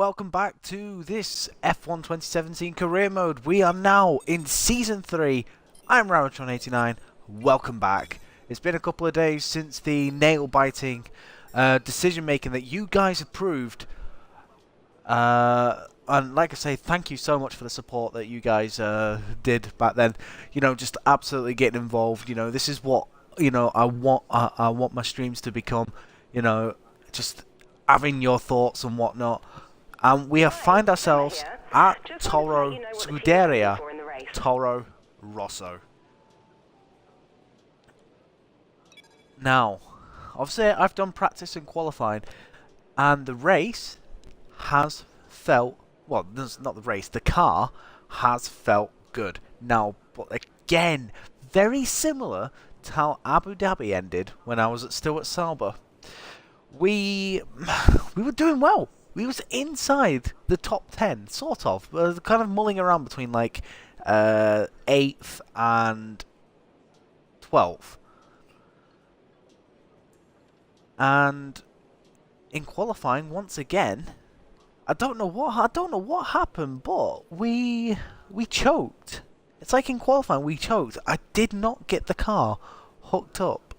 welcome back to this F1 2017 career mode. We are now in Season 3. I'm Ramatron89. Welcome back. It's been a couple of days since the nail-biting decision making that you guys approved. And like I say, thank you so much for the support that you guys did back then. You know, just absolutely getting involved. You know, this is what, you know, I want my streams to become. You know, just having your thoughts and whatnot. And we have find ourselves at Toro Scuderia Toro Rosso. Now, obviously I've done practice and qualifying, and the race has felt, well, not the race, the car has felt good. Now, but again, very similar to how Abu Dhabi ended when I was still at Sauber. We were doing well. We was inside the top 10, sort of. Kind of mulling around between like 8th and 12th. And in qualifying, once again, I don't know what happened, but we choked. It's like in qualifying, we choked. I did not get the car hooked up.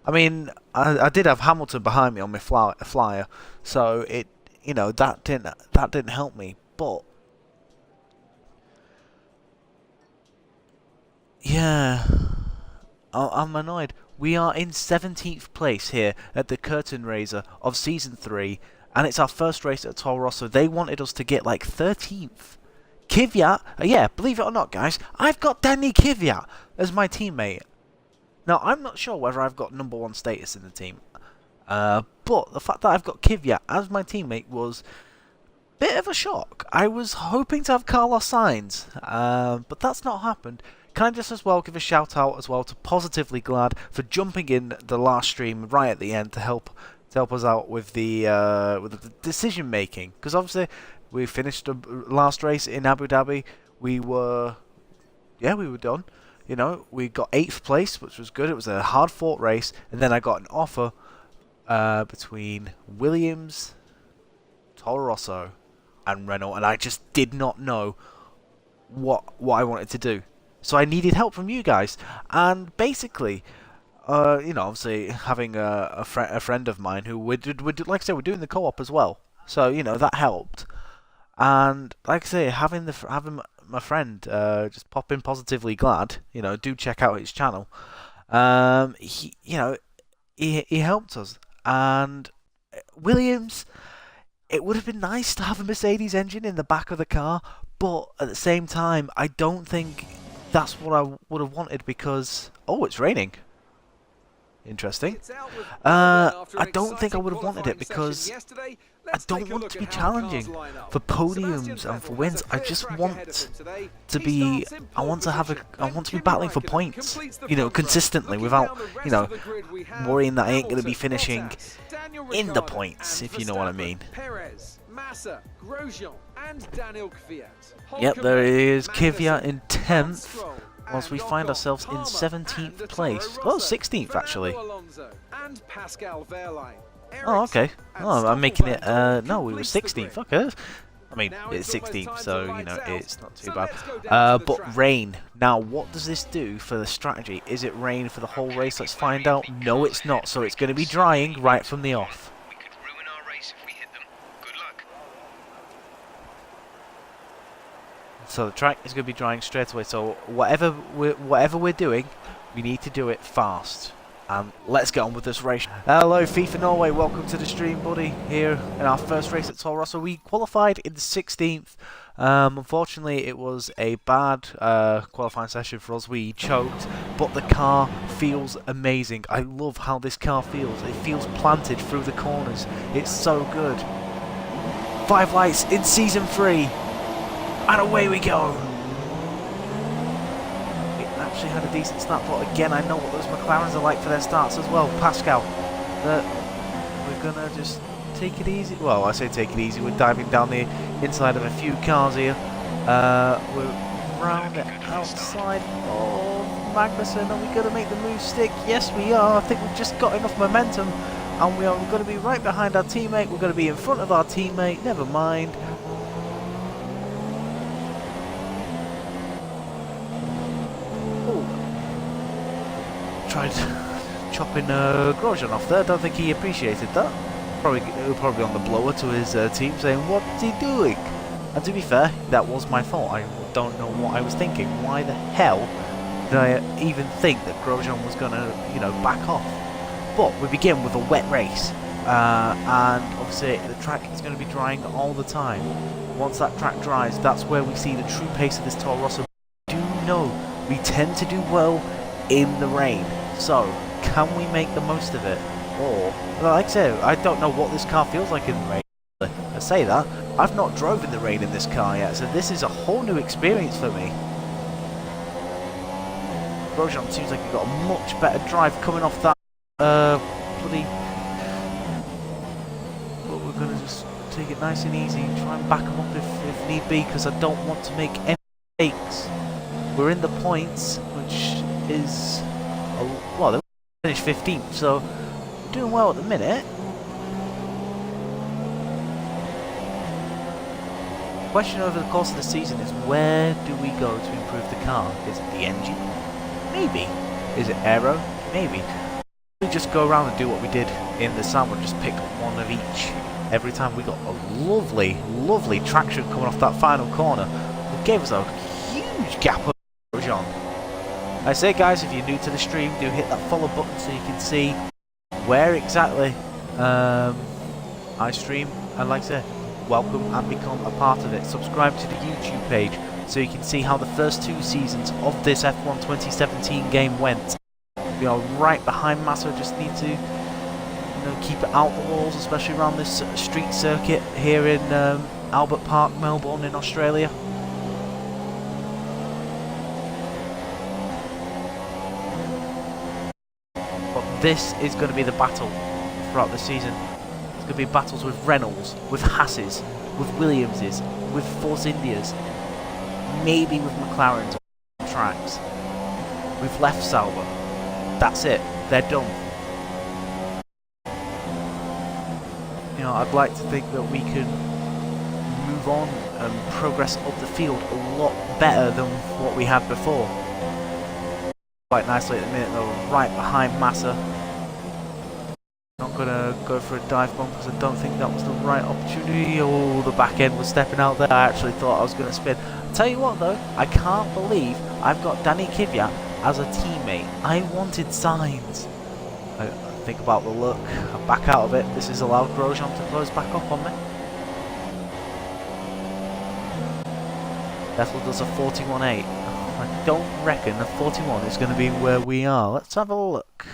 I mean, I did have Hamilton behind me on my flyer, so it, you know, that didn't help me. But yeah, I'm annoyed. We are in 17th place here at the curtain raiser of Season 3, and it's our first race at Toro Rosso. They wanted us to get like 13th. Kvyat, yeah, believe it or not, guys, I've got Danny Kvyat as my teammate. Now, I'm not sure whether I've got #1 status in the team, but the fact that I've got Kvyat as my teammate was a bit of a shock. I was hoping to have Carlos Sainz, but that's not happened. Can I just as well give a shout out as well to Positively Glad for jumping in the last stream right at the end to help us out with the decision making, because obviously we finished the last race in Abu Dhabi. We were done. You know, we got 8th place, which was good. It was a hard-fought race, and then I got an offer between Williams, Toro Rosso, and Renault, and I just did not know what I wanted to do. So I needed help from you guys, and basically, you know, obviously having a friend of mine who like I said, we're doing the co-op as well. So you know that helped, and like I say, having my friend just pop in Positively Glad, you know, do check out his channel. He helped us, and Williams. It would have been nice to have a Mercedes engine in the back of the car, but at the same time, I don't think that's what I would have wanted, because it's raining. Interesting. I don't think I would have wanted it because I don't want to be challenging for podiums and for wins. I just want to be. I want to be battling for points, you know, consistently without, you know, worrying that I ain't going to be finishing in the points, if you know what I mean. Yep, there is Kvyat in 10th. Whilst we find ourselves in 17th place. Oh, 16th actually. Oh, okay. Oh, I'm making it, no, we were 16th. Okay. I mean, it's 16th, so, you know, it's not too bad. But rain. Now, what does this do for the strategy? Is it rain for the whole race? Let's find out. No, it's not. So it's going to be drying right from the off. So the track is going to be drying straight away. So whatever we're doing, we need to do it fast. And let's get on with this race. Hello, FIFA Norway. Welcome to the stream, buddy. Here in our first race at Toro Rosso. We qualified in 16th. Unfortunately, it was a bad qualifying session for us. We choked, but the car feels amazing. I love how this car feels. It feels planted through the corners. It's so good. 5 lights in Season 3. And away we go! We actually had a decent start, but again, I know what those McLarens are like for their starts as well. Pascal, we're gonna just take it easy. Well, I say take it easy, we're diving down the inside of a few cars here. We're round the outside of Magnussen. Are we gonna make the move stick? Yes, we are. I think we've just got enough momentum and we are going to be right behind our teammate. We're going to be in front of our teammate. Never mind. Oh, tried chopping Grosjean off there. Don't think he appreciated that. Probably on the blower to his team, saying, "What's he doing?" And to be fair, that was my fault. I don't know what I was thinking. Why the hell did I even think that Grosjean was gonna, you know, back off? But we begin with a wet race, and obviously the track is going to be drying all the time. Once that track dries, that's where we see the true pace of this Toro Rosso. Do know we tend to do well in the rain, so can we make the most of it? Or, like I said, I don't know what this car feels like in the rain. I say that, I've not drove in the rain in this car yet, so this is a whole new experience for me. Grosjean seems like he got a much better drive coming off that bloody... But we're going to just take it nice and easy, try and back him up if need be, because I don't want to make any mistakes. We're in the points, which is... well, they finished 15th, so we're doing well at the minute. The question over the course of the season is, where do we go to improve the car? Is it the engine? Maybe. Is it aero? Maybe. We just go around and do what we did in the summer, just pick one of each. Every time we got a lovely, lovely traction coming off that final corner. It gave us a huge gap of Grosjean. I say, guys, if you're new to the stream, do hit that follow button so you can see where exactly I stream. And like I said, welcome and become a part of it. Subscribe to the YouTube page so you can see how the first 2 seasons of this F1 2017 game went. We are right behind Massa, just need to, you know, keep it out the walls, especially around this street circuit here in Albert Park, Melbourne in Australia. But this is going to be the battle throughout the season. It's going to be battles with Reynolds, with Hasses, with Williamses, with Force Indias, maybe with McLaren's tracks. We've left Sauber. That's it. They're done. You know, I'd like to think that we can move on and progress up the field a lot better than what we had before. Quite nicely at the minute though, right behind Massa. Not gonna go for a dive bomb because I don't think that was the right opportunity. Oh, the back end was stepping out there. I actually thought I was gonna spin. Tell you what though, I can't believe I've got Danny Kvyat as a teammate. I wanted signs. I think about the look. I'm back out of it. This has allowed Grosjean to close back up on me. Vettel does a 41.8. I don't reckon the 41 is going to be where we are. Let's have a look.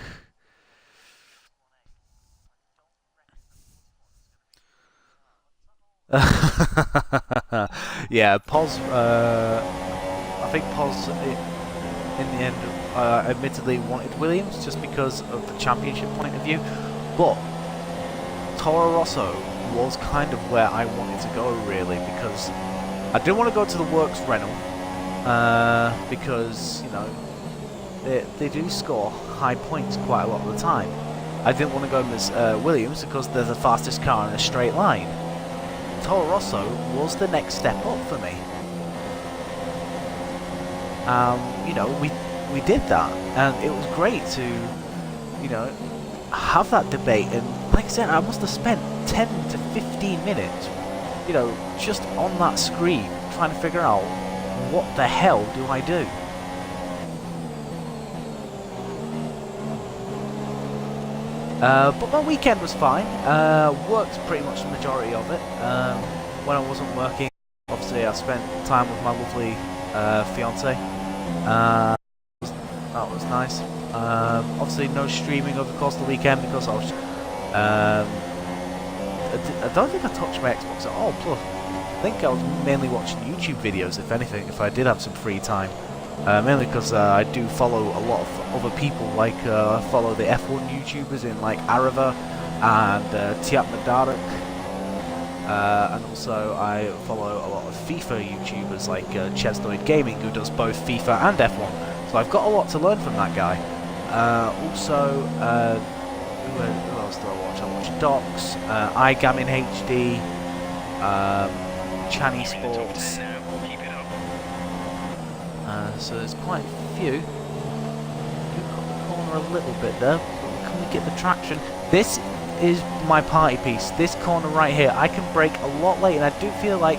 Yeah, Pos. I think Pos in the end admittedly wanted Williams just because of the championship point of view, but Toro Rosso was kind of where I wanted to go really, because I didn't want to go to the works Renault because, you know, they do score high points quite a lot of the time. I didn't want to go with Williams because they're the fastest car in a straight line. Toro Rosso was the next step up for me. You know, we did that, and it was great to, you know, have that debate. And like I said, I must have spent 10 to 15 minutes, you know, just on that screen trying to figure out what the hell do I do. But my weekend was fine. Worked pretty much the majority of it. When I wasn't working, obviously I spent time with my lovely fiance. That was nice. Obviously no streaming over the course of the weekend because I was... I don't think I touched my Xbox at all. Plus, I think I was mainly watching YouTube videos, if anything, if I did have some free time. Mainly because I do follow a lot of other people, like I follow the F1 YouTubers in like Arava and Tiap Madarik. And also I follow a lot of FIFA YouTubers like Chesnoid Gaming, who does both FIFA and F1. So I've got a lot to learn from that guy. Also, who else else do I watch? I watch Docs, iGaming HD, Channy Sports. So there's quite a few. We cut the corner a little bit there, but can we get the traction? This is my party piece. This corner right here, I can brake a lot later, and I do feel like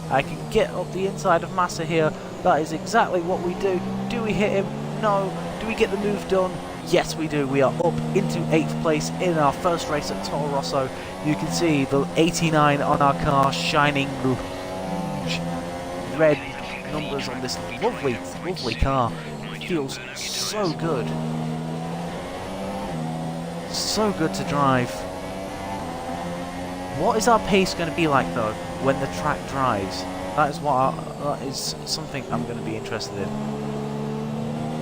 I can get up the inside of Massa here. That is exactly what we do. Do we hit him? No. Do we get the move done? Yes, we do. We are up into 8th place in our first race at Toro Rosso. You can see the 89 on our car shining red numbers on this lovely, lovely car. It feels so good. So good to drive. What is our pace going to be like though when the track dries? That is something I'm going to be interested in.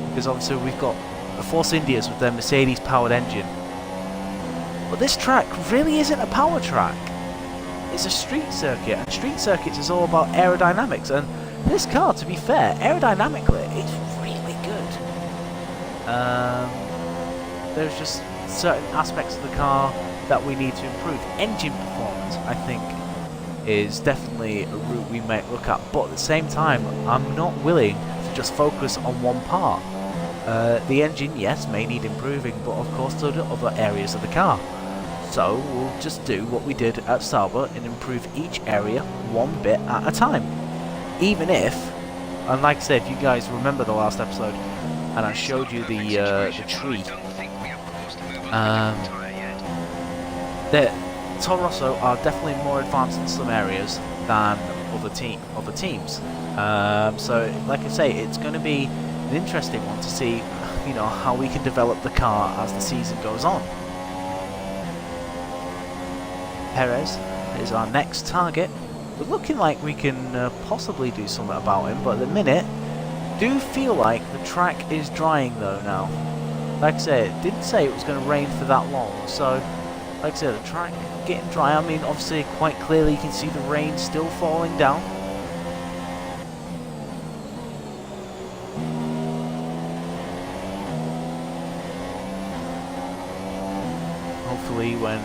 Because obviously we've got the Force Indias with their Mercedes powered engine. But this track really isn't a power track. It's a street circuit, and street circuits is all about aerodynamics, and this car, to be fair, aerodynamically, it's really good. There's just certain aspects of the car that we need to improve. Engine performance, I think, is definitely a route we might look at, but at the same time, I'm not willing to just focus on one part. The engine, yes, may need improving, but of course so do other areas of the car. So we'll just do what we did at Sauber and improve each area one bit at a time. Even if, and like I said, if you guys remember the last episode, and I showed you the tree, the Toro Rosso are definitely more advanced in some areas than other teams. So, like I say, it's going to be an interesting one to see, you know, how we can develop the car as the season goes on. Perez is our next target. We're looking like we can possibly do something about him, but at the minute, do feel like the track is drying though now. Like I said, it didn't say it was going to rain for that long, so like I said, the track getting dry. I mean, obviously quite clearly you can see the rain still falling down. Hopefully when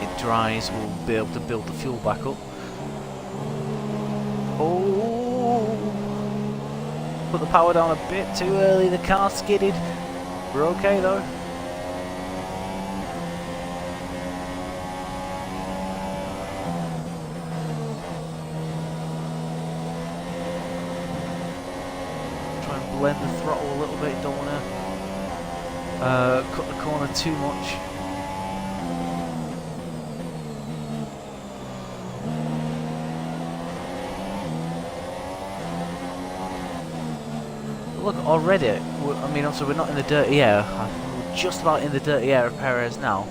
it dries we'll be able to build the fuel back up. Oh, put the power down a bit too early, the car skidded. We're okay though. Try and blend the throttle a little bit, don't want to cut the corner too much. Look, already, I mean, also we're not in the dirty air. We're just about in the dirty air of Perez now.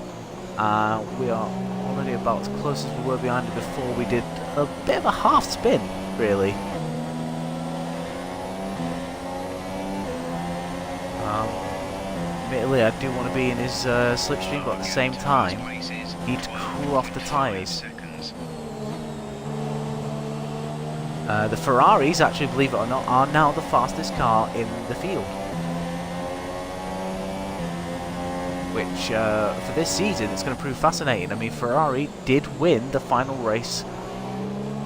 We are already about as close as we were behind it before we did a bit of a half spin, really. Admittedly, I do want to be in his slipstream, but at the same time, need to cool off the tyres. The Ferraris, actually, believe it or not, are now the fastest car in the field. Which, for this season, it's going to prove fascinating. I mean, Ferrari did win the final race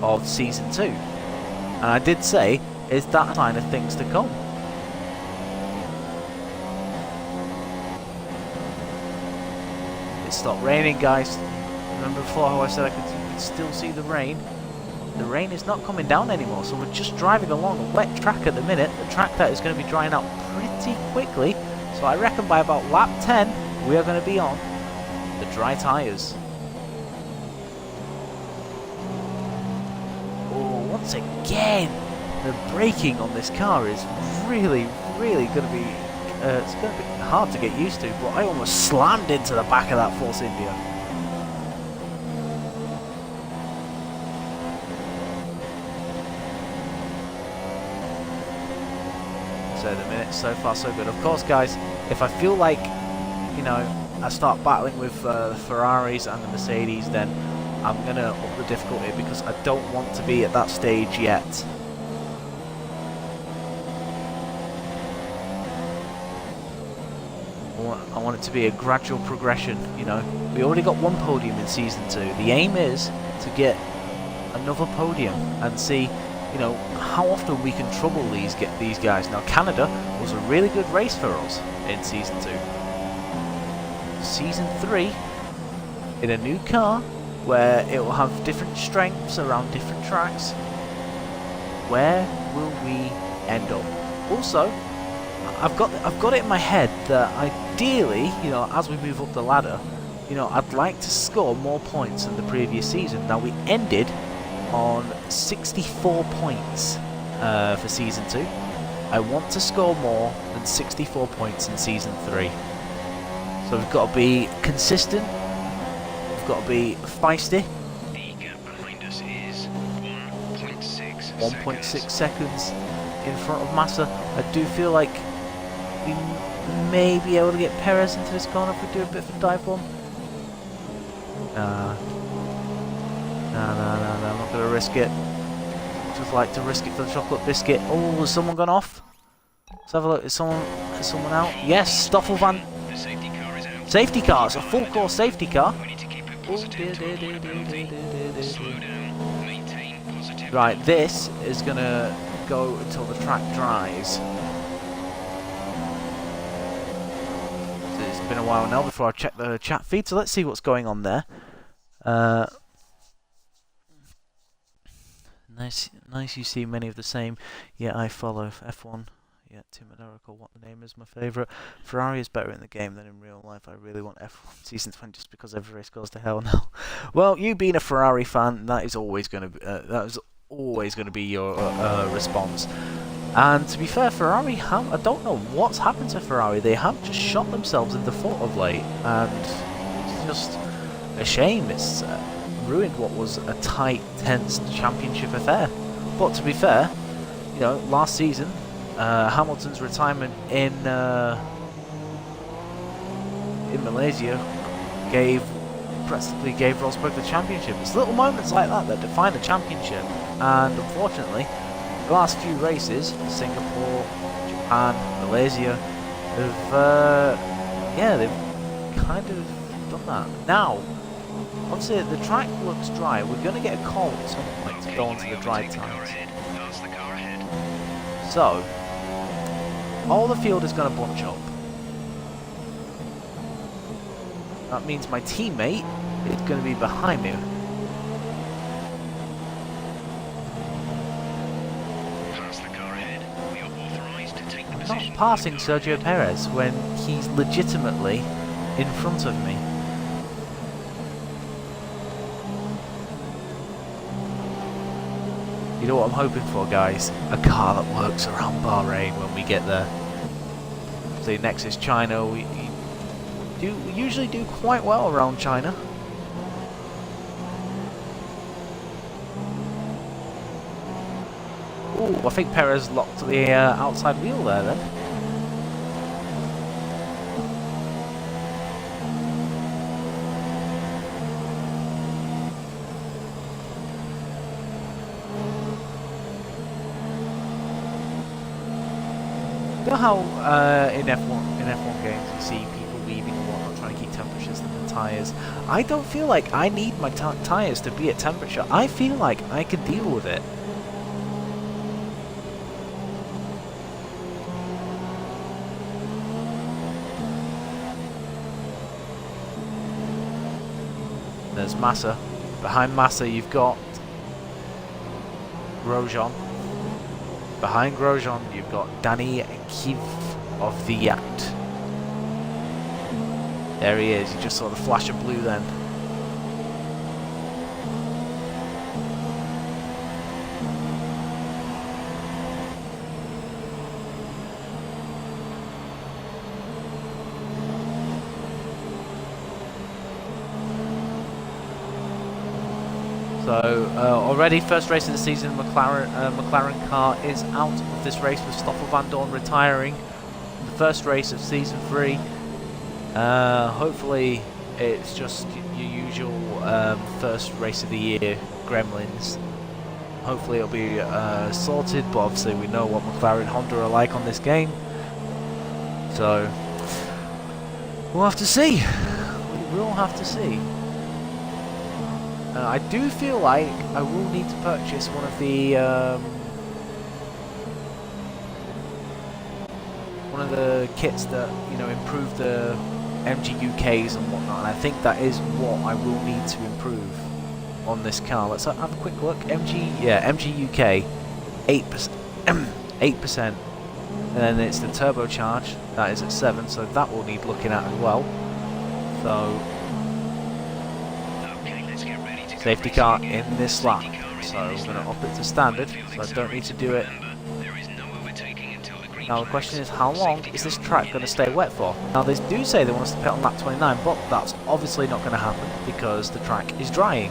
of Season 2. And I did say, is that a sign of things to come? It stopped raining, guys. Remember before how I said you could still see the rain? The rain is not coming down anymore, so we're just driving along a wet track at the minute. The track that is going to be drying out pretty quickly, so I reckon by about lap 10 we are going to be on the dry tyres. Oh, once again, the braking on this car is really going to be it's going to be hard to get used to, but I almost slammed into the back of that Force India. At the minute, so far so good. Of course, guys, if I feel like, you know, I start battling with the Ferraris and the Mercedes, then I'm gonna up the difficulty because I don't want to be at that stage yet. I want it to be a gradual progression. You know, we already got one podium in season 2. The aim is to get another podium and see, you know, how often we can trouble these guys. Now, Canada was a really good race for us in season 2. Season 3, in a new car where it will have different strengths around different tracks. Where will we end up? Also, I've got it in my head that ideally, you know, as we move up the ladder, you know, I'd like to score more points than the previous season. Now, we ended on 64 points for season 2. I want to score more than 64 points in season 3. So we've got to be consistent. We've got to be feisty. The gap behind us is 1.6 seconds in front of Massa. I do feel like we may be able to get Perez into this corner if we do a bit of a dive bomb. No, I'm not going to risk it. Just like to risk it for the chocolate biscuit. Oh, has someone gone off? Let's have a look. Is someone out? Yes, Stoffel van... The safety car is out. Safety car. It's a full course safety car. We need to keep it positive to avoid penalty. Slow down. Maintain positive. Right, this is going to go until the track dries. It's been a while now before I check the chat feed, so let's see what's going on there. Nice you see many of the same. Yeah, I follow F1. Yeah, Tim and Oracle, what the name is my favourite. Ferrari is better in the game than in real life. I really want F1 Season 20 just because every race goes to hell now. Well, you being a Ferrari fan, that is always going to be your response. And to be fair, Ferrari I don't know what's happened to Ferrari. They have just shot themselves in the foot of late, and it's just a shame. It's ruined what was a tight, tense championship affair. But to be fair, you know, last season, Hamilton's retirement in Malaysia practically gave Rosberg the championship. It's little moments like that that define a championship, and unfortunately, the last few races, Singapore, Japan, Malaysia, they've kind of done that. Now, obviously the track looks dry. We're going to get a call at some point to go onto the dry times. So, all the field is going to bunch up. That means my teammate is going to be behind me. I'm not passing Sergio Perez when he's legitimately in front of me. You know what I'm hoping for, guys? A car that works around Bahrain when we get there. So next is China. We usually do quite well around China. Ooh, I think Perez locked the outside wheel there then. You know how in F1 games you see people weaving and whatnot, trying to keep temperatures in the tyres? I don't feel like I need my tyres to be at temperature. I feel like I can deal with it. There's Massa. Behind Massa you've got Grosjean. Behind Grosjean you've got Danny Kiv of the Yacht. There he is, you just saw the flash of blue then. So already first race of the season, McLaren car is out of this race with Stoffel van Dorn retiring. The first race of season 3. Hopefully it's just your usual first race of the year gremlins. Hopefully it'll be sorted, but obviously we know what McLaren Honda are like on this game. So We'll have to see. We will have to see. I do feel like I will need to purchase one of the kits that, you know, improve the MGUKs and whatnot, and I think that is what I will need to improve on this car. Let's have a quick look. MGUK 8%, 8%, and then it's the turbocharge that is at 7, so that will need looking at as well. So safety car in this lap, so we're going to up it to standard, so I don't need to do it. Now the question is, how long is this track going to stay wet for? Now they do say they want us to pit on lap 29, but that's obviously not going to happen because the track is drying.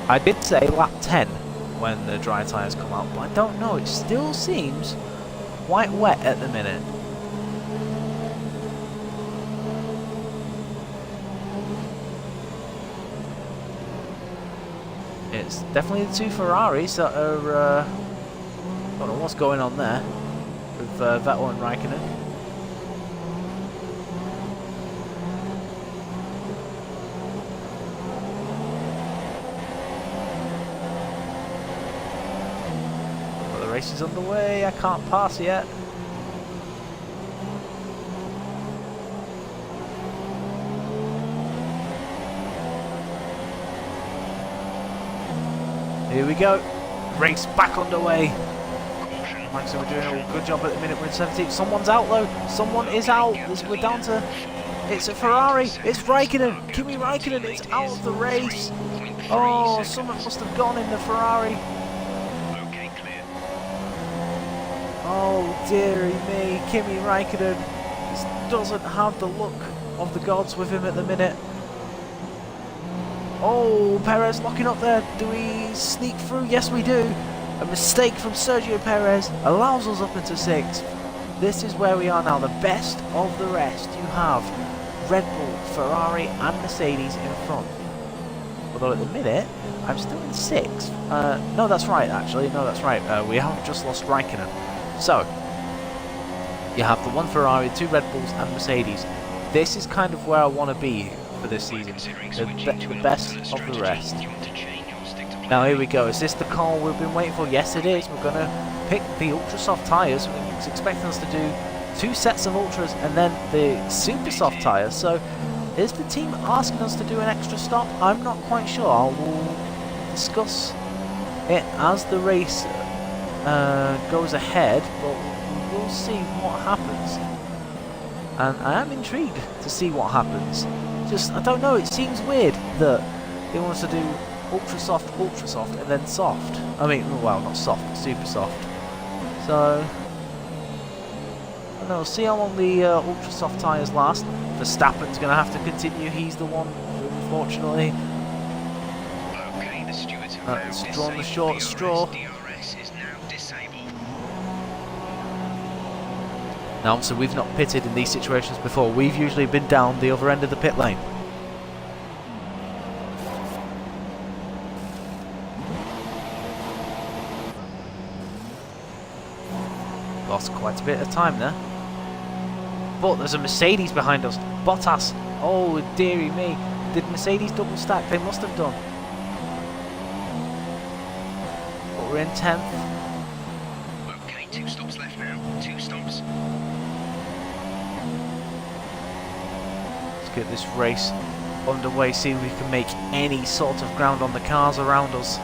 I did say lap 10 when the dry tyres come out, but I don't know, it still seems quite wet at the minute. It's definitely the two Ferraris that are, I don't know what's going on there with Vettel and Raikkonen. Well, the race is underway, I can't pass yet. Here we go, race back underway. Like I said, we're doing a good job at the minute. We're in 17th. Someone's out though. Someone is out. We're down to. It's a Ferrari. It's Raikkonen. Kimi Raikkonen is out of the race. Oh, someone must have gone in the Ferrari. Oh dearie me, Kimi Raikkonen just doesn't have the look of the gods with him at the minute. Oh, Perez locking up there. Do we sneak through? Yes, we do. A mistake from Sergio Perez allows us up into 6th. This is where we are now, the best of the rest. You have Red Bull, Ferrari and Mercedes in front. Although at the minute, I'm still in 6th. No, that's right, actually. No, that's right. We haven't just lost Raikkonen. So, you have the one Ferrari, 2 Red Bulls and Mercedes. This is kind of where I want to be for this season. The best of the rest. Now here we go, is this the call we've been waiting for? Yes it is, we're going to pick the ultra soft tyres. It's expecting us to do 2 sets of ultras and then the super soft tyres. So is the team asking us to do an extra stop? I'm not quite sure. I will discuss it as the race goes ahead, but we'll see what happens. And I am intrigued to see what happens. Just, I don't know, it seems weird that they want us to do ultra soft, and then soft. I mean, well, not soft, but super soft. So, I don't know, see how long the ultra soft tyres last. Verstappen's going to have to continue, he's the one, unfortunately. That's drawn the short straw. Now, so we've not pitted in these situations before. We've usually been down the other end of the pit lane. Lost quite a bit of time there. But there's a Mercedes behind us. Bottas. Oh, dearie me. Did Mercedes double stack? They must have done. But we're in 10th. Okay, 2 stops left now. 2 stops. Let's get this race underway. See if we can make any sort of ground on the cars around us.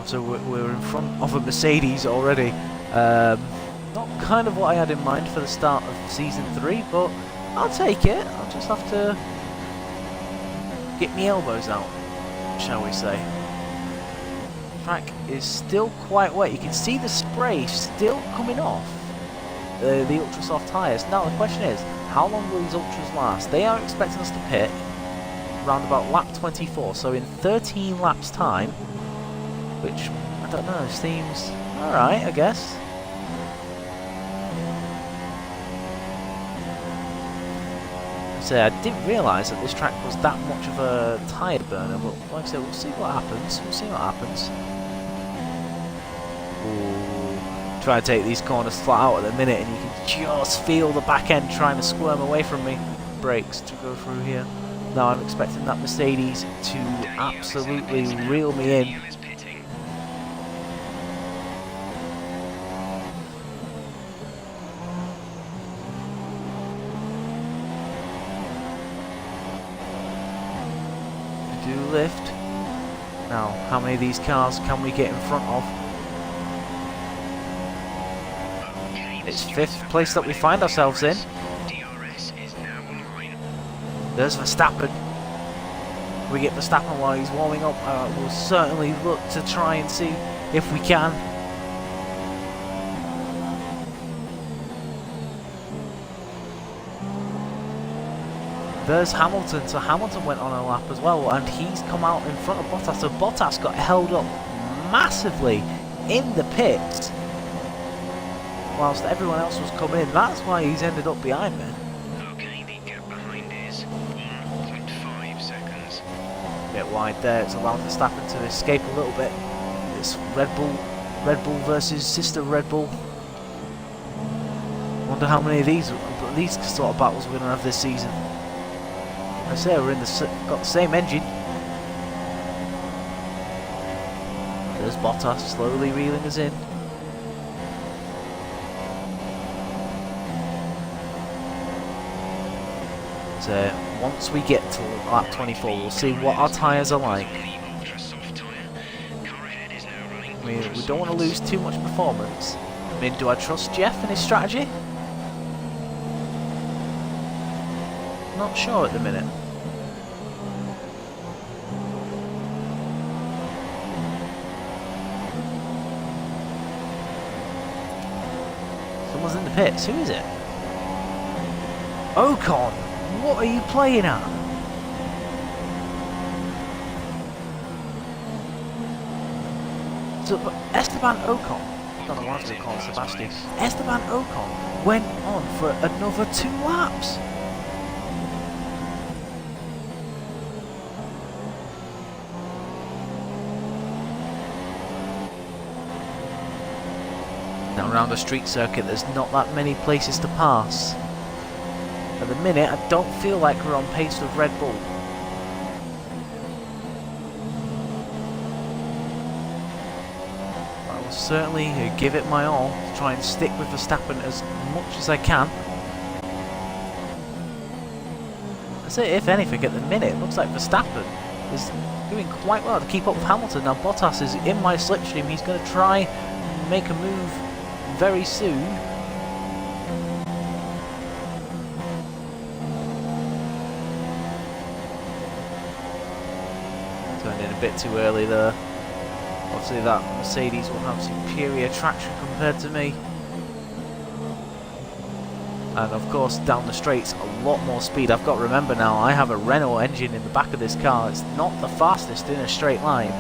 So we're in front of a Mercedes already. Not kind of what I had in mind for the start of Season 3, but I'll take it. I'll just have to get my elbows out, shall we say. Track is still quite wet. You can see the spray still coming off the ultra soft tyres. Now the question is, how long will these ultras last? They are expecting us to pit around about lap 24, so in 13 laps time. Which, I don't know, seems alright, I guess. I didn't realise that this track was that much of a tyre burner, but like I said, we'll see what happens. We'll see what happens. Ooh, trying to take these corners flat out at the minute, and you can just feel the back end trying to squirm away from me. Brakes to go through here. Now I'm expecting that Mercedes to absolutely reel me in. Do lift. Now, how many of these cars can we get in front of? It's 5th place that we find ourselves in. There's Verstappen. We get Verstappen while he's warming up. We'll certainly look to try and see if we can. There's Hamilton. So Hamilton went on a lap as well, and he's come out in front of Bottas. So Bottas got held up massively in the pits whilst everyone else was coming in. That's why he's ended up behind me. Okay, the gap behind is 1.5 seconds. A bit wide there. It's allowed Verstappen to escape a little bit. It's Red Bull versus sister Red Bull. Wonder how many of these sort of battles we're gonna have this season. I say we're in got the same engine. There's Bottas slowly reeling us in. So once we get to lap 24, we'll see what our tyres are like. I mean, we don't want to lose too much performance. I mean, do I trust Jeff and his strategy? Not sure at the minute. Someone's in the pits. Who is it? Ocon! What are you playing at? So, Esteban Ocon, I don't know why I'm going to call him Sebastian. Esteban Ocon went on for another 2 laps. Now around a street circuit, there's not that many places to pass. At the minute, I don't feel like we're on pace with Red Bull. I will certainly give it my all to try and stick with Verstappen as much as I can. I say, if anything, at the minute, it looks like Verstappen is doing quite well to keep up with Hamilton. Now Bottas is in my slipstream. He's going to try and make a move very soon. Turned in a bit too early there. Obviously that Mercedes will have superior traction compared to me. And of course down the straights a lot more speed. I've got to remember now, I have a Renault engine in the back of this car. It's not the fastest in a straight line.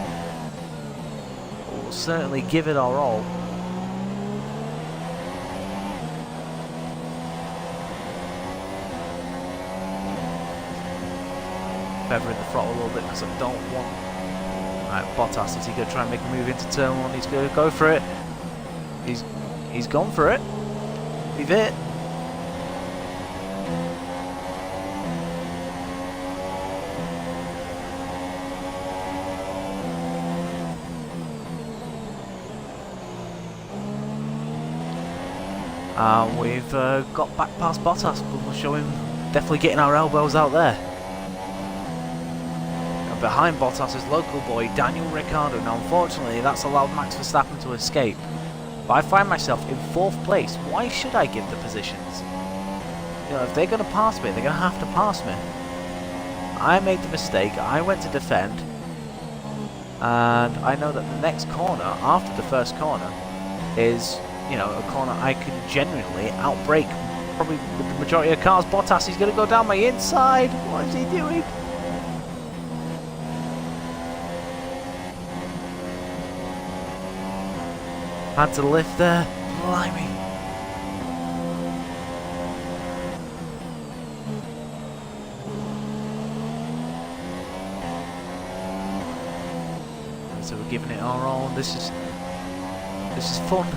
But we'll certainly give it our all. Feathering the throttle a little bit because I don't want... Right, Bottas, is he going to try and make a move into turn 1? He's going to go for it. He's gone for it. We've hit. We've got back past Bottas, but we'll show him definitely getting our elbows out there. Behind Bottas is local boy Daniel Ricciardo. Now unfortunately that's allowed Max Verstappen to escape. But I find myself in 4th place. Why should I give the positions? You know, if they're going to pass me, they're going to have to pass me. I made the mistake, I went to defend. And I know that the next corner, after the first corner, is, you know, a corner I can genuinely outbrake probably with the majority of cars. Bottas, he's going to go down my inside. What is he doing? Had to lift there. Blimey. So we're giving it our all. This is fun.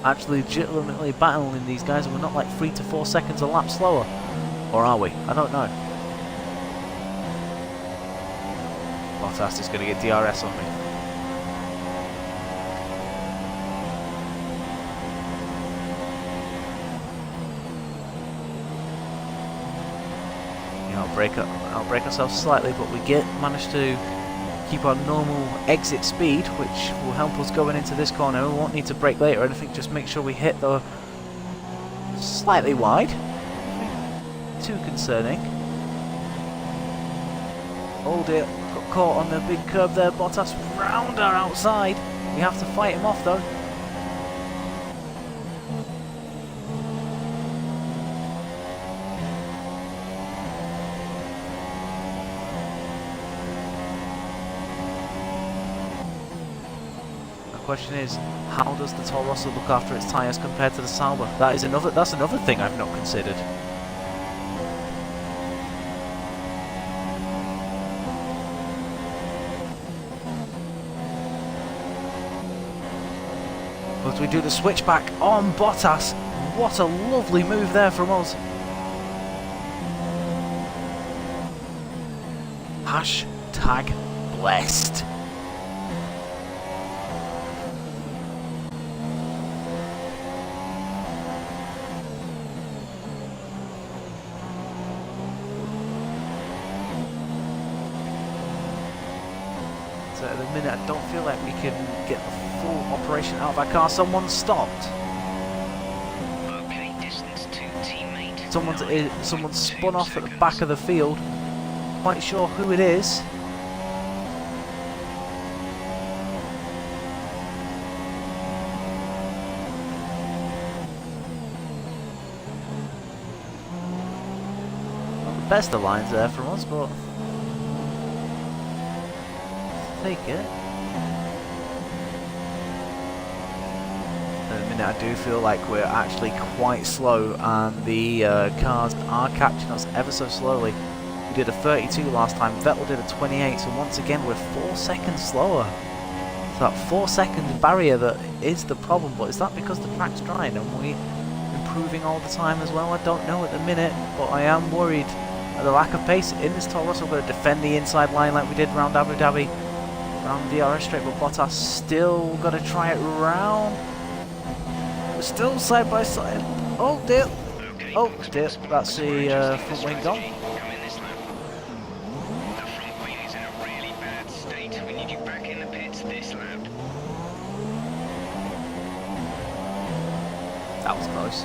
actually legitimately battling these guys and we're not like 3 to 4 seconds a lap slower. Or are we? I don't know. Bottas is going to get DRS on me. Yeah, I'll break ourselves slightly, but we managed to keep our normal exit speed, which will help us going into this corner. We won't need to brake later or anything, just make sure we hit the slightly wide. Nothing too concerning. Oh dear, got caught on the big curb there. Bottas round our outside. We have to fight him off though. The question is, how does the Toro Rosso look after its tyres compared to the Sauber? That's another thing I've not considered. But we do the switchback on Bottas. What a lovely move there from us. Hashtag blessed. So at the minute I don't feel like we can get the full operation out of our car. Someone's stopped. Okay, distance to teammate. Someone's spun off at the back of the field. Quite sure who it is. Not the best of lines there from us, but take it. At the minute I do feel like we're actually quite slow and the cars are catching us ever so slowly. We did a 32 last time, Vettel did a 28, so once again we're 4 seconds slower. It's that 4 second barrier that is the problem, but is that because the track's drying and we improving all the time as well? I don't know at the minute, but I am worried at the lack of pace in this Toro Rosso. We're going to defend the inside line like we did around Abu Dhabi, around DRS straight, but Bottas still got to try it round. We're still side by side. Oh dear, Okay, oh dear, that's the front wing gone. That was close.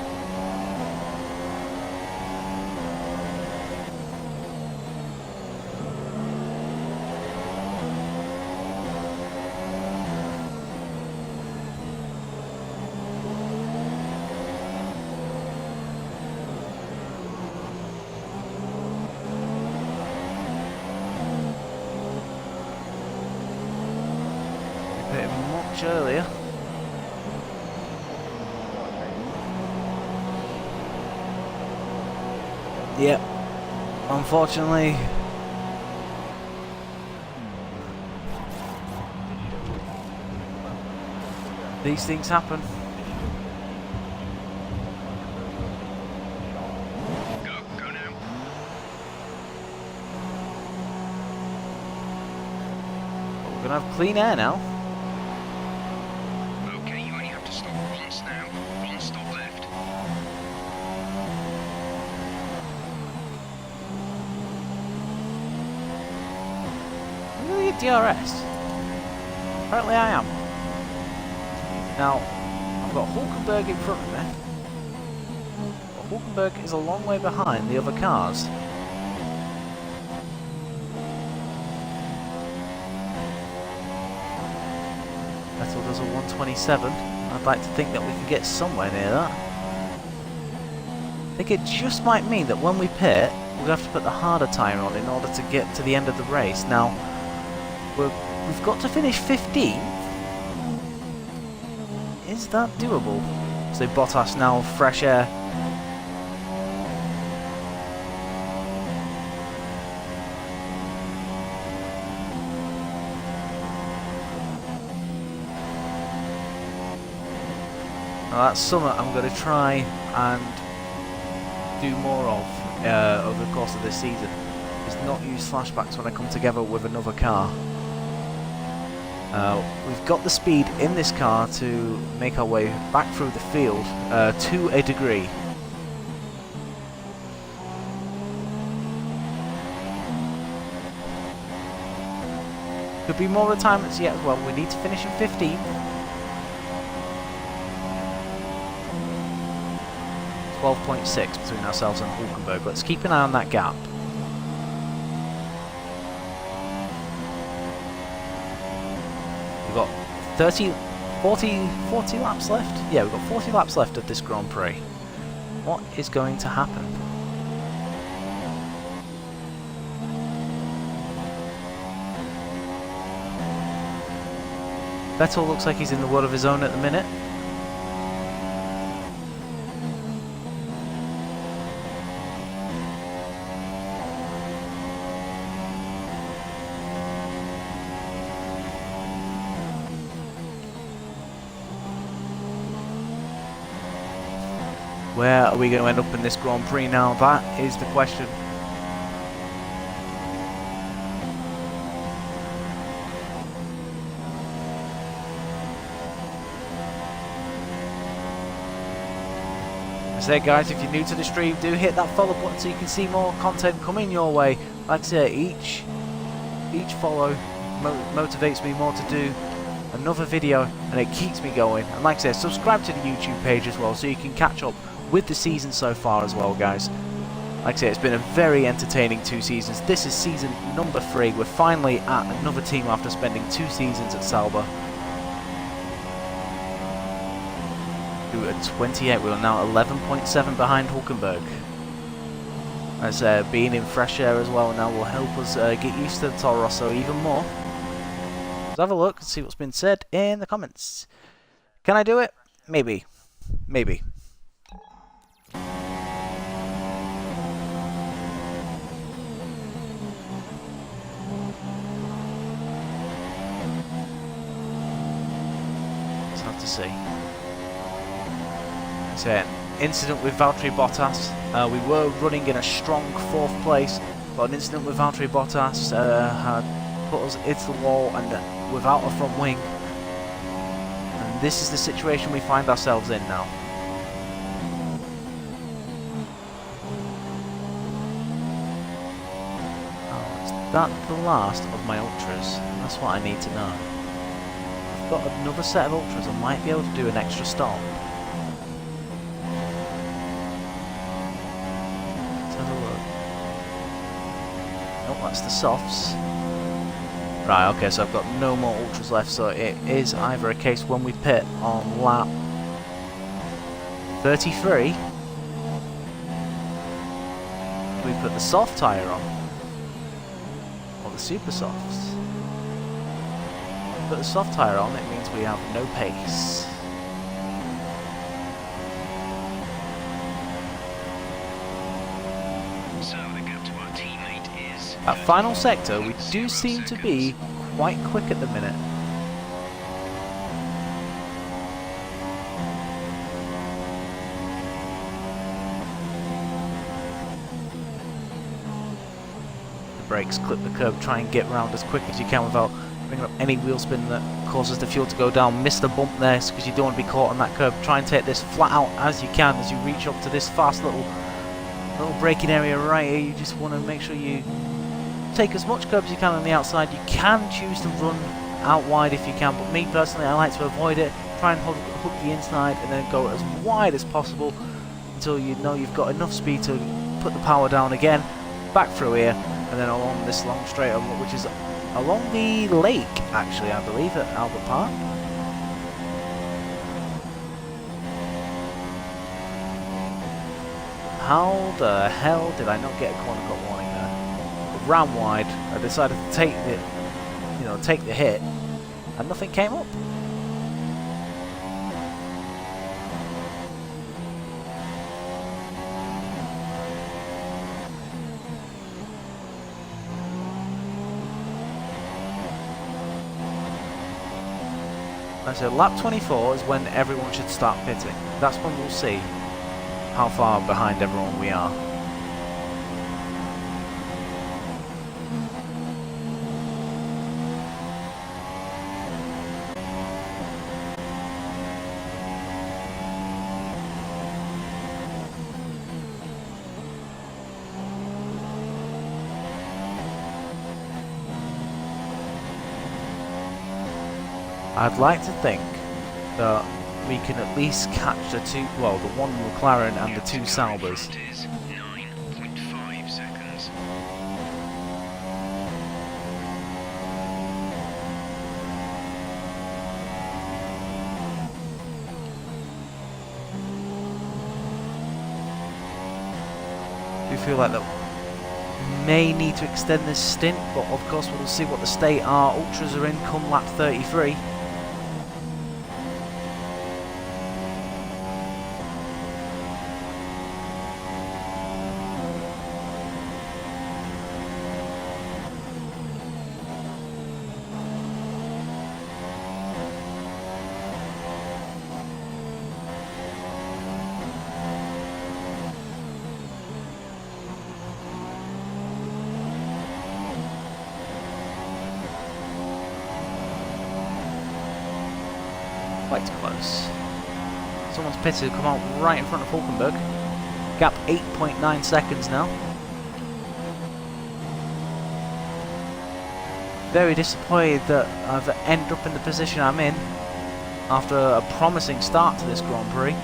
We hit him much earlier. Yep, unfortunately. These things happen. Go now. But we're gonna have clean air now. Okay, you only have to stop once now. One stop left. I'm gonna get DRS. Apparently I am. Now, I've got Hulkenberg in front of me. But Hulkenberg is a long way behind the other cars. Vettel does a 127. I'd like to think that we can get somewhere near that. I think it just might mean that when we pit, we'll have to put the harder tyre on in order to get to the end of the race. Now, we've got to finish 15th. Is that doable? So Bottas now, fresh air. Now that's something I'm going to try and do more of over the course of this season. Is not use flashbacks when I come together with another car. We've got the speed in this car to make our way back through the field to a degree. Could be more retirements yet as well. We need to finish in 15th. 12.6 between ourselves and Hulkenberg. Let's keep an eye on that gap. We've got 40 laps left? Yeah, we've got 40 laps left of this Grand Prix. What is going to happen? Vettel looks like he's in the world of his own at the minute. Where are we going to end up in this Grand Prix now? That is the question. As I said, guys, if you're new to the stream, do hit that follow button so you can see more content coming your way. Like I say, each follow motivates me more to do another video, and it keeps me going. And like I said, subscribe to the YouTube page as well so you can catch up with the season so far as well, guys. Like I say, it's been a very entertaining 2 seasons. This is season number 3. We're finally at another team after spending 2 seasons at Sauber. We were at 28. We are now 11.7 behind Hulkenberg. As being in fresh air as well now will help us get used to the Toro Rosso even more. Let's have a look and see what's been said in the comments. Can I do it? Maybe. Maybe. Let's have to see. So, incident with Valtteri Bottas. We were running in a strong 4th place, but an incident with Valtteri Bottas had put us into the wall and without a front wing. And this is the situation we find ourselves in now. Oh, is that the last of my ultras? That's what I need to know. I've got another set of ultras. I might be able to do an extra stop. That's the softs. Right, okay, so I've got no more ultras left, so it is either a case when we pit on lap 33, we put the soft tyre on, or the super softs. Put the soft tyre on, it means we have no pace. That final sector, we do seem to be quite quick at the minute. The brakes, clip the curb, try and get round as quick as you can without bringing up any wheel spin that causes the fuel to go down. Miss the bump there because you don't want to be caught on that curb. Try and take this flat out as you can as you reach up to this fast little braking area right here. You just want to make sure you take as much curb as you can on the outside. You can choose to run out wide if you can, but me personally, I like to avoid it. Try and hook the inside and then go as wide as possible until you know you've got enough speed to put the power down again, back through here, and then along this long straight, which is along the lake, actually, I believe, at Albert Park. How the hell did I not get a corner cut warning there? I ran wide. I decided to take the hit, and nothing came up. I said lap 24 is when everyone should start pitting. That's when we'll see how far behind everyone we are. I'd like to think that we can at least catch the two, well, the one McLaren and the two Saubers. Is 9.5 seconds. We feel like that may need to extend this stint, but of course we'll see what the state our ultras are in come lap 33. Quite close. Someone's pitted to come out right in front of Hulkenberg. Gap 8.9 seconds now. Very disappointed that I've ended up in the position I'm in after a promising start to this Grand Prix.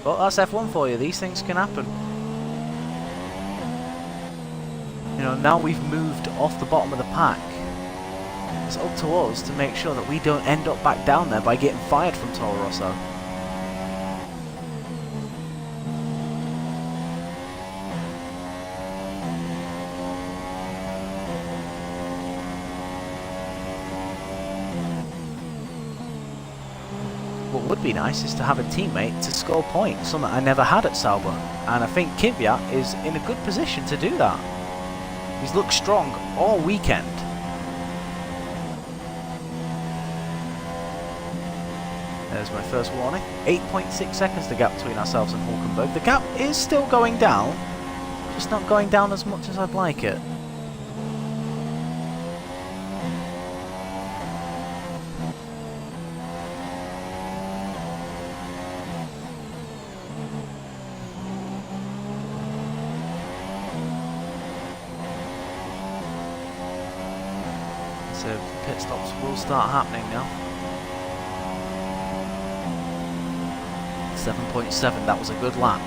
But that's F1 for you, these things can happen. You know, now we've moved off the bottom of the pack. It's up to us to make sure that we don't end up back down there by getting fired from Toro Rosso. What would be nice is to have a teammate to score points, something I never had at Sauber, and I think Kvyat is in a good position to do that. He's looked strong all weekend. There's my first warning. 8.6 seconds the gap between ourselves and Hulkenberg. The gap is still going down, just not going down as much as I'd like it. So pit stops will start happening now. 7.7, that was a good lap.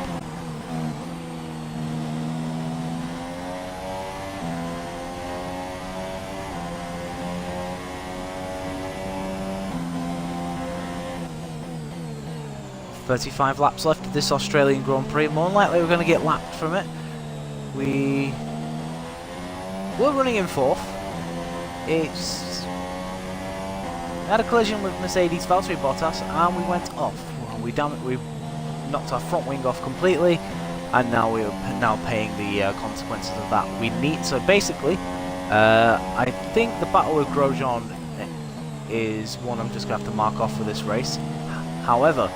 "35 laps left of this Australian Grand Prix. More than likely we're going to get lapped from it. We're running in fourth. It's had a collision with Mercedes Valtteri Bottas and we went off. We knocked our front wing off completely, and now we're paying the consequences of that. We need, so basically, I think the battle with Grosjean is one I'm just going to have to mark off for this race. However,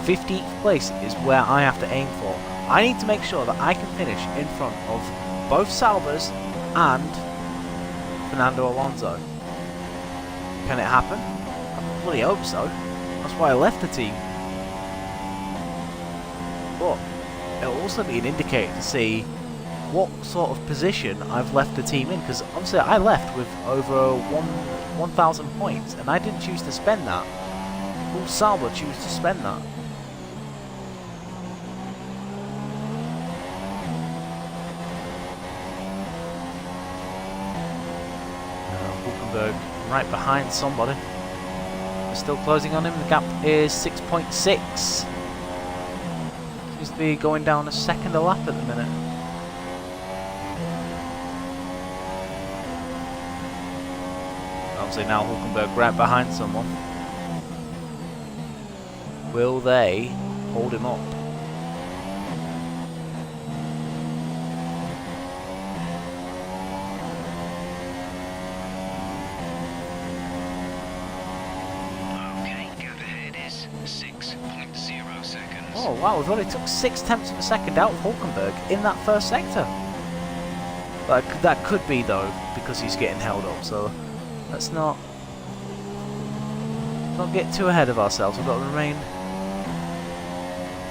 15th place is where I have to aim for. I need to make sure that I can finish in front of both Saubers and Fernando Alonso. Can it happen? I bloody hope so. That's why I left the team. But it'll also be an indicator to see what sort of position I've left the team in, because obviously I left with over 1,000 points and I didn't choose to spend that. Will Sauber choose to spend that? Hulkenberg right behind somebody. We're still closing on him. The gap is 6.6. Seems to be going down a second a lap at the minute. Obviously now Hulkenberg right behind someone. Will they hold him up? wow, we've only took 6/10 of a second out of Hulkenberg in that first sector. Like, that could be, though, because he's getting held up, so let's not get too ahead of ourselves. We've got to remain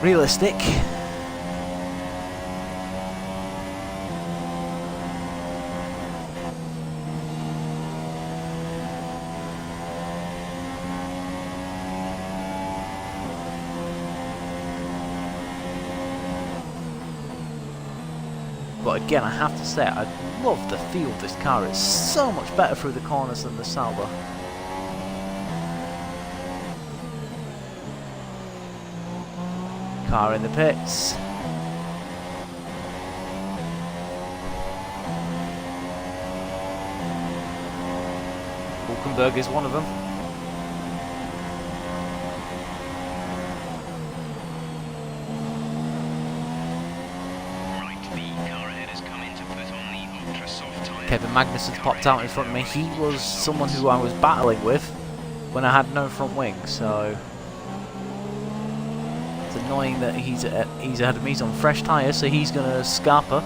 realistic. But again, I have to say, I love the feel of this car. It's so much better through the corners than the Sauber. Car in the pits. Hulkenberg is one of them. Kevin Magnussen's popped out in front of me. He was someone who I was battling with when I had no front wing, so it's annoying that he's ahead of me. He's on fresh tyres, so he's going to scarper.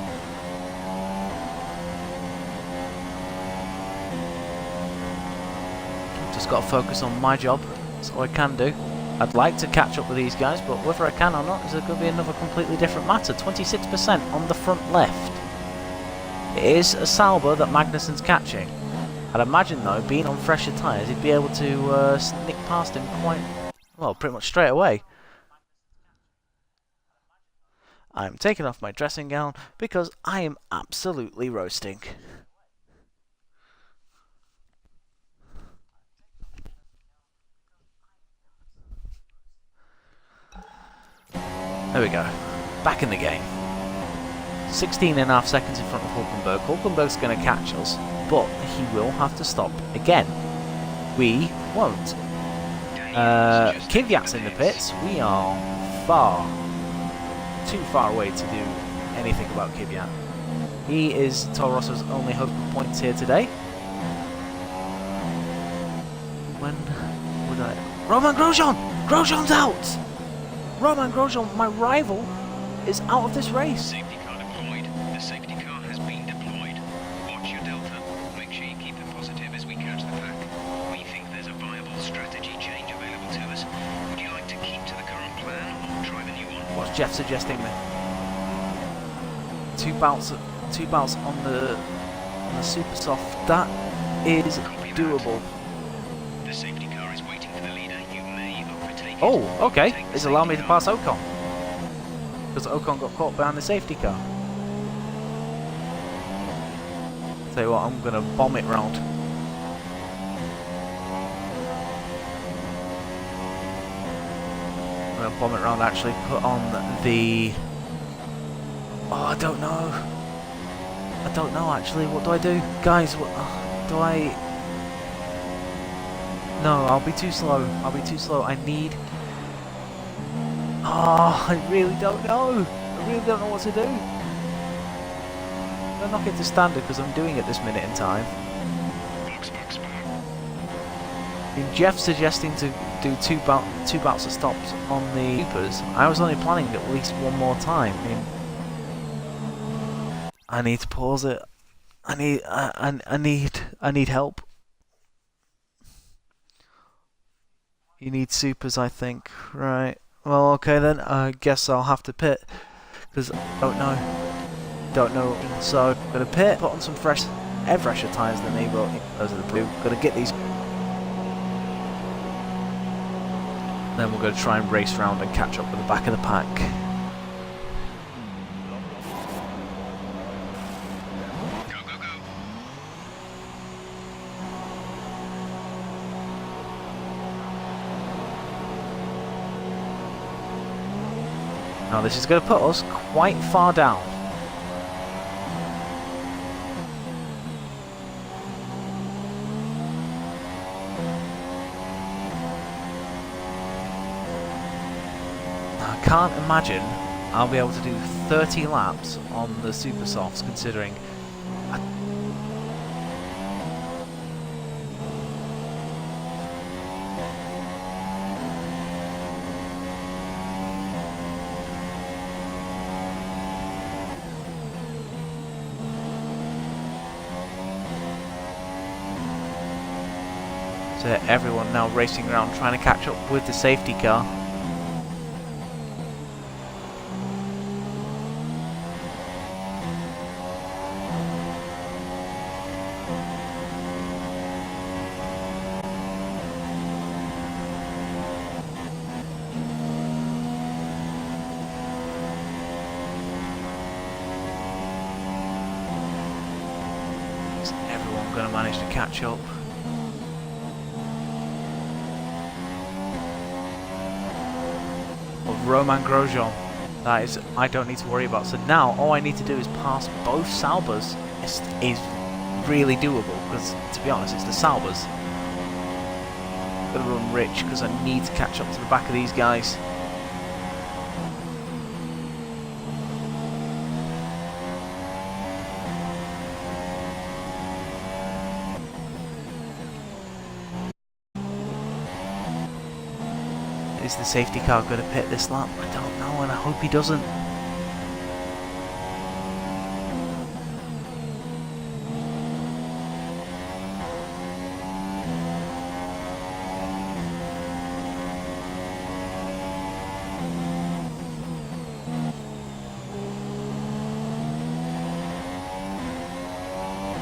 Just got to focus on my job. That's all I can do. I'd like to catch up with these guys, but whether I can or not is going to be another completely different matter. 26% on the front left. It is a Sauber that Magnussen's catching. I'd imagine, though, being on fresher tyres, he'd be able to sneak past him quite, well, pretty much straight away. I'm taking off my dressing gown because I am absolutely roasting. There we go. Back in the game. 16.5 seconds in front of Hulkenberg. Hulkenberg's going to catch us, but he will have to stop again. We won't. Kvyat's in the pits. We are too far away to do anything about Kvyat. He is Toro Rosso's only hope of points here today. When would I... Romain Grosjean! Grosjean's out! Romain Grosjean, my rival, is out of this race. Jeff suggesting two bouts on the super soft. That is doable. The safety car is waiting for the leader. You may overtake it. Oh, okay. It's allowed me to pass Ocon because Ocon got caught behind the safety car. Tell you what, I'm gonna bomb it round. Bomb it round, actually put on the... Oh, I don't know actually. What do I do? Guys, what do I... No, I'll be too slow. I need... Oh, I really don't know. I really don't know what to do. I'm gonna knock it to standard because I'm doing it this minute in time. Jeff suggesting to do two bouts of stops on the Supers. I was only planning at least one more time. I need to pause it. I need help. You need Supers, I think. Right. Well, okay then. I guess I'll have to pit because I don't know. So I'm gonna pit, put on some fresher tyres than me, but those are the blue. Gotta get these. Then we're going to try and race round and catch up with the back of the pack. Go, go, go. Now this is going to put us quite far down. I can't imagine I'll be able to do 30 laps on the super softs, considering So everyone now racing around trying to catch up with the safety car. Is everyone going to manage to catch up? Roman Grosjean. That is, I don't need to worry about. So now all I need to do is pass both Saubers. Is really doable because, to be honest, it's the Saubers. I'm gonna run rich because I need to catch up to the back of these guys. Is the safety car going to pit this lap? I don't know, and I hope he doesn't.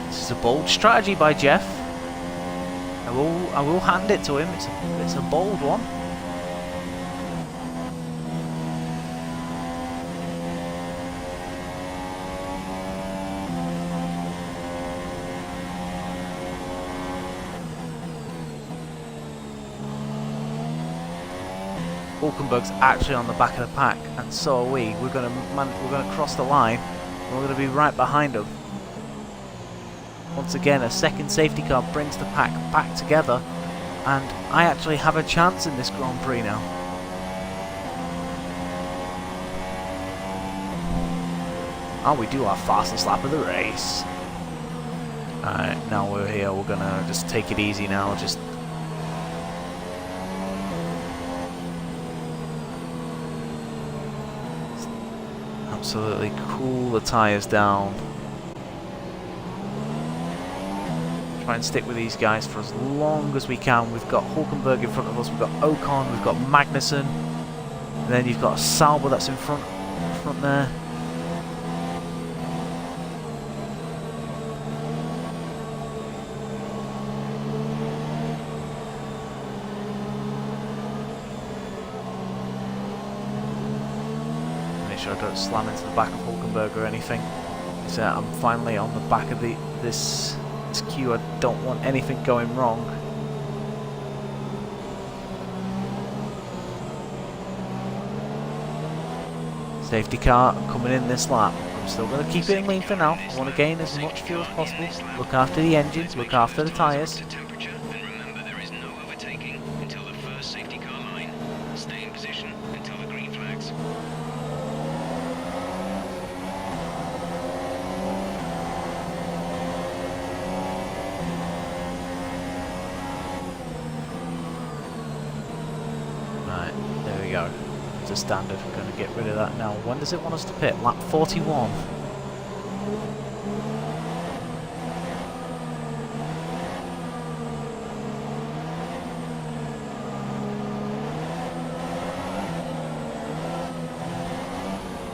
This is a bold strategy by Jeff. I will hand it to him. It's a bold one. Hulkenberg's actually on the back of the pack, and so are we. We're going to cross the line, and we're going to be right behind them. Once again, a second safety car brings the pack back together, and I actually have a chance in this Grand Prix now. And we do our fastest lap of the race. Alright, now we're here. We're going to just take it easy now. Just absolutely cool the tyres down. Try and stick with these guys for as long as we can. We've got Hulkenberg in front of us, we've got Ocon, we've got Magnussen, and then you've got a Sauber that's in front there. Make sure I don't slam into the back of Hulkenberg or anything. So I'm finally on the back of this queue. I don't want anything going wrong. Safety car coming in this lap. I'm still going to keep it in lean for now. I want to gain as much fuel as possible. Look after the engines, look after the tyres. It's a standard. We're going to get rid of that now. When does it want us to pit? Lap 41.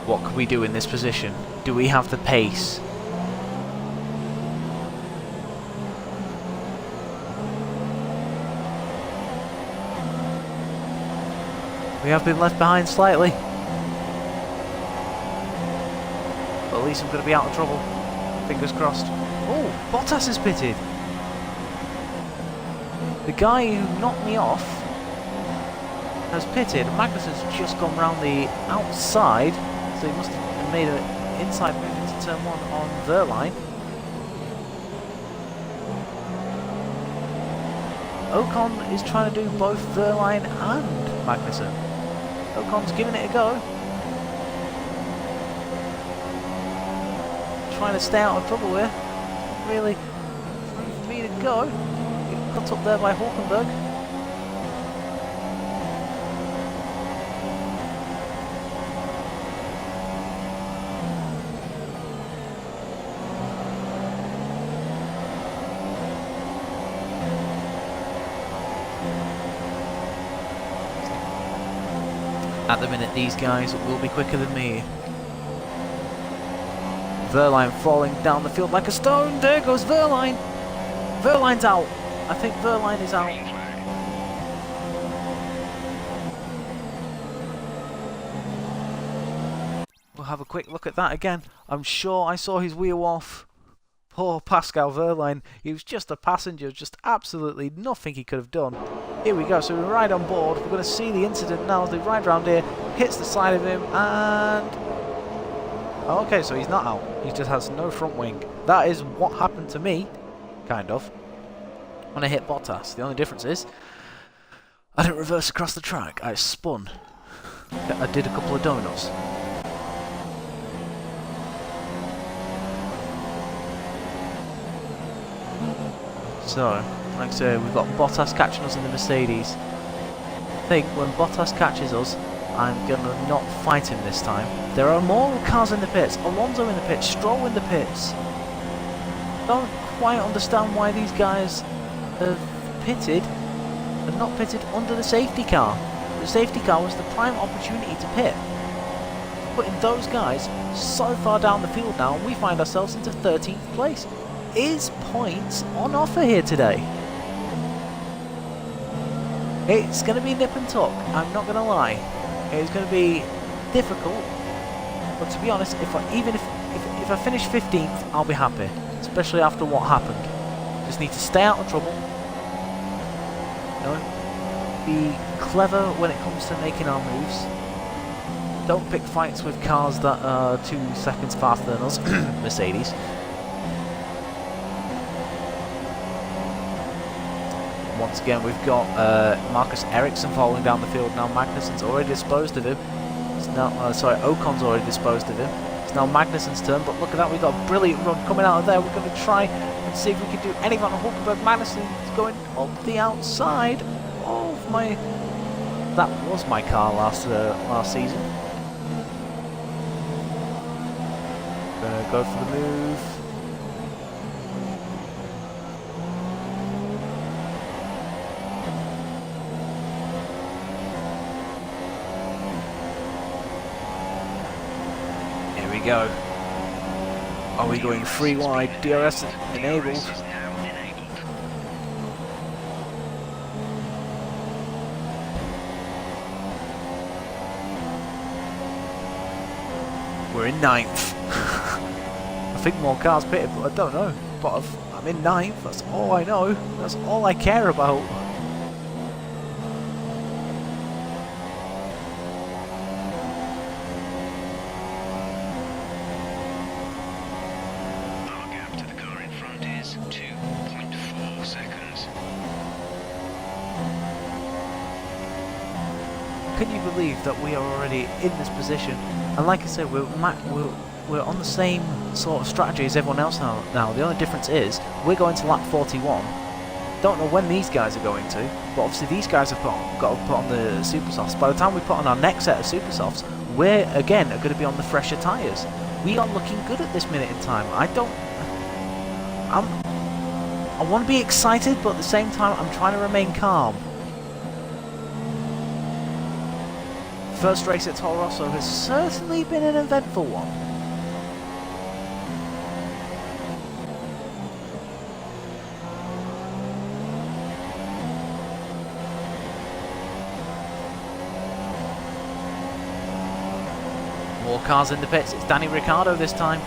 What can we do in this position? Do we have the pace? We have been left behind slightly. But at least I'm going to be out of trouble. Fingers crossed. Oh, Bottas has pitted. The guy who knocked me off has pitted. Magnussen's just gone round the outside. So he must have made an inside move into turn 1 on their line. Ocon is trying to do both Verline and Magnussen. Ocon's giving it a go. Trying to stay out of trouble here. Really for me to go. Get cut up there by Hulkenberg. At the minute, these guys will be quicker than me. Verline falling down the field like a stone. There goes Verline. Verline's out. I think Verline is out. Green flag. We'll have a quick look at that again. I'm sure I saw his wheel off. Poor Pascal Verline. He was just a passenger, just absolutely nothing he could have done. Here we go, so we ride on board. We're going to see the incident now as they ride round here, hits the side of him, and... Oh, okay, so he's not out. He just has no front wing. That is what happened to me, kind of, when I hit Bottas. The only difference is, I didn't reverse across the track. I spun. I did a couple of donuts. So, like I say, we've got Bottas catching us in the Mercedes. I think when Bottas catches us, I'm going to not fight him this time. There are more cars in the pits. Alonso in the pits, Stroll in the pits. Don't quite understand why these guys have pitted and not pitted under the safety car. The safety car was the prime opportunity to pit. Putting those guys so far down the field now, and we find ourselves into 13th place. Is points on offer here today? It's going to be nip and tuck, I'm not going to lie. It's going to be difficult, but to be honest, if I finish 15th, I'll be happy, especially after what happened. Just need to stay out of trouble. You know, be clever when it comes to making our moves. Don't pick fights with cars that are 2 seconds faster than us, Mercedes. Once again, we've got Marcus Ericsson falling down the field now. Magnussen's already disposed of him. It's now, Ocon's already disposed of him. It's now Magnussen's turn, but look at that, we've got a brilliant run coming out of there. We're going to try and see if we can do anything on Hulkenberg. Magnussen's going up the outside of my... That was my car last season. Gonna go for the move. Go. Are we going 3 wide? DRS enabled. DRS is now enabled. We're in 9th. I think more cars pitted, but I don't know. But I'm in 9th, that's all I know. That's all I care about. Can you believe that we are already in this position? And like I said, we're on the same sort of strategy as everyone else now. The only difference is we're going to lap 41. Don't know when these guys are going to, but obviously these guys have got to put on the super softs. By the time we put on our next set of super softs, we're again are going to be on the fresher tyres. We are looking good at this minute in time. I want to be excited, but at the same time, I'm trying to remain calm. First race at Toro Rosso has certainly been an eventful one. More cars in the pits. It's Danny Ricciardo this time.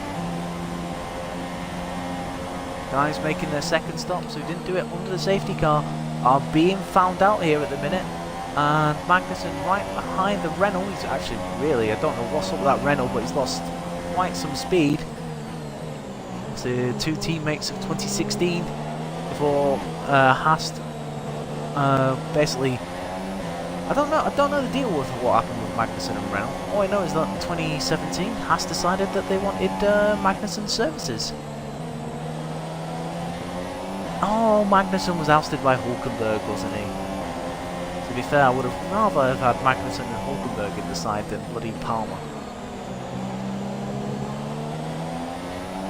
Guys making their second stops who didn't do it under the safety car are being found out here at the minute. And Magnussen right behind the Renault. He's actually really, I don't know what's up with that Renault, but he's lost quite some speed to 2 teammates of 2016 before Haas basically, I don't know the deal with what happened with Magnussen and Renault. All I know is that in 2017 Haas decided that they wanted Magnussen's services. Oh, Magnussen was ousted by Hulkenberg, wasn't he? To be fair, I would have rather have had Magnussen and Hulkenberg in the side than bloody Palmer.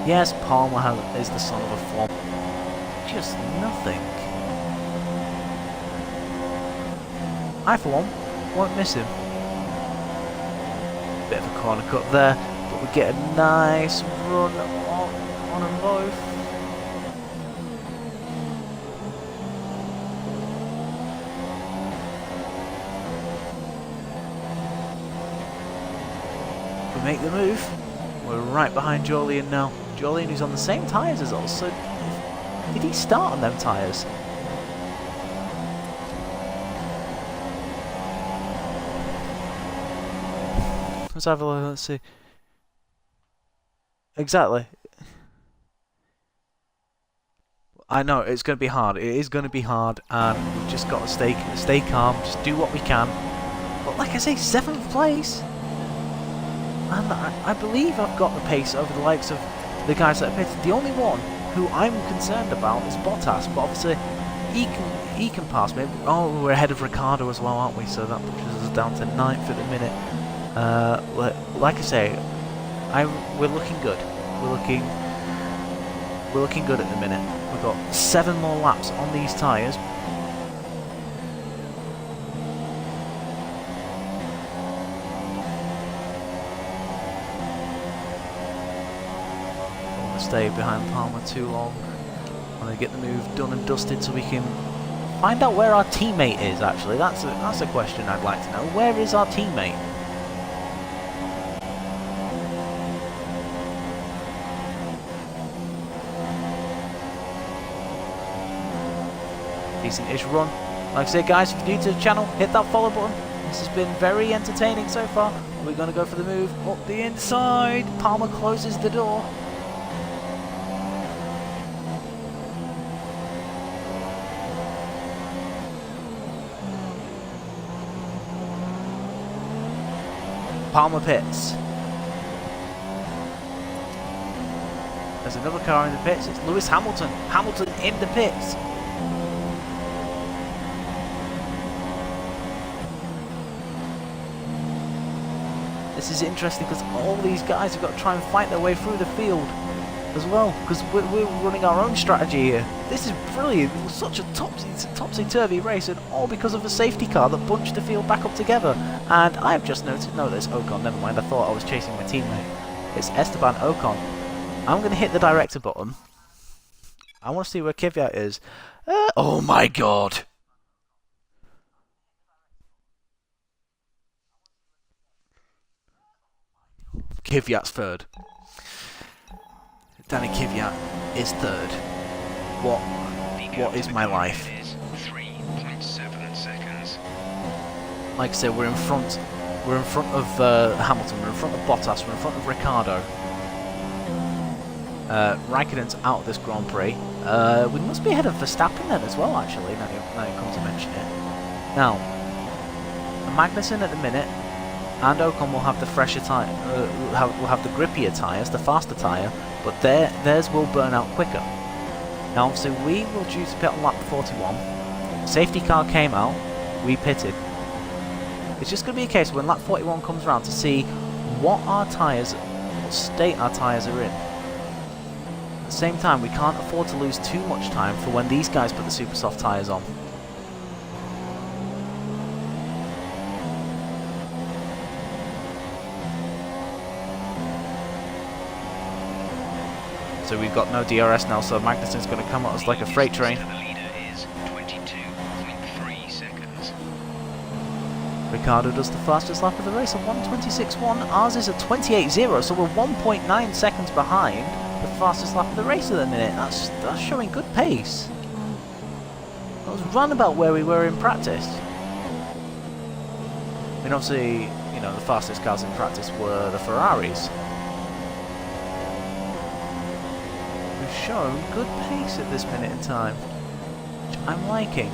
Yes, Palmer is the son of a flop. Just nothing. I, for one, won't miss him. Bit of a corner cut there, but we get a nice run on them both. We make the move. We're right behind Jolien now. Jolien, who's on the same tyres as us, so did he start on them tyres? Let's have a look, let's see. Exactly. I know, it's going to be hard. It is going to be hard, and we've just got to stay calm, just do what we can. But like I say, 7th place. And I believe I've got the pace over the likes of the guys that are pitted. The only one who I'm concerned about is Bottas, but obviously he can pass me. Oh, we're ahead of Ricardo as well, aren't we? So that pushes us down to 9th at the minute. Like I say, we're looking good. We're looking good at the minute. We've got 7 more laps on these tyres. Stay behind Palmer too long. I'm going to get the move done and dusted so we can find out where our teammate is. Actually, that's a question I'd like to know. Where is our teammate? Decent-ish run. Like I say, guys, if you're new to the channel, hit that follow button. This has been very entertaining so far. We're going to go for the move up the inside. Palmer closes the door. Palmer pits. There's another car in the pits. It's Lewis Hamilton. Hamilton in the pits. This is interesting because all these guys have got to try and fight their way through the field as well, because we're running our own strategy here. This is brilliant. It was such a topsy-turvy race, and all because of a safety car that bunched the field back up together. And I have just noticed, no, there's Ocon, never mind, I thought I was chasing my teammate. It's Esteban Ocon. I'm going to hit the director button. I want to see where Kvyat is. Oh my god! Kvyat's third. Danny Kvyat is third. What is my life? 3.7 seconds. Like I said, we're in front of Hamilton, we're in front of Bottas, we're in front of Ricardo. Raikkonen's out of this Grand Prix. We must be ahead of Verstappen then as well, actually, now you come to mention it. Now, Magnussen at the minute, and Ocon will have the fresher tyre, will have the grippier tyres, the faster tyre, but theirs will burn out quicker. Now obviously we were due to pit on lap 41, safety car came out, we pitted. It's just going to be a case when lap 41 comes around to see what our tyres, what state our tyres are in. At the same time, we can't afford to lose too much time for when these guys put the super soft tyres on. So we've got no DRS now, so Magnussen's going to come at us like a freight train. The leader is 22.3 seconds. Ricardo does the fastest lap of the race, a 1:26.1. Ours is a 28.0, so we're 1.9 seconds behind the fastest lap of the race at the minute. That's showing good pace. That was roundabout where we were in practice. I mean, obviously, you know, the fastest cars in practice were the Ferraris. We've shown good pace at this minute in time, which I'm liking.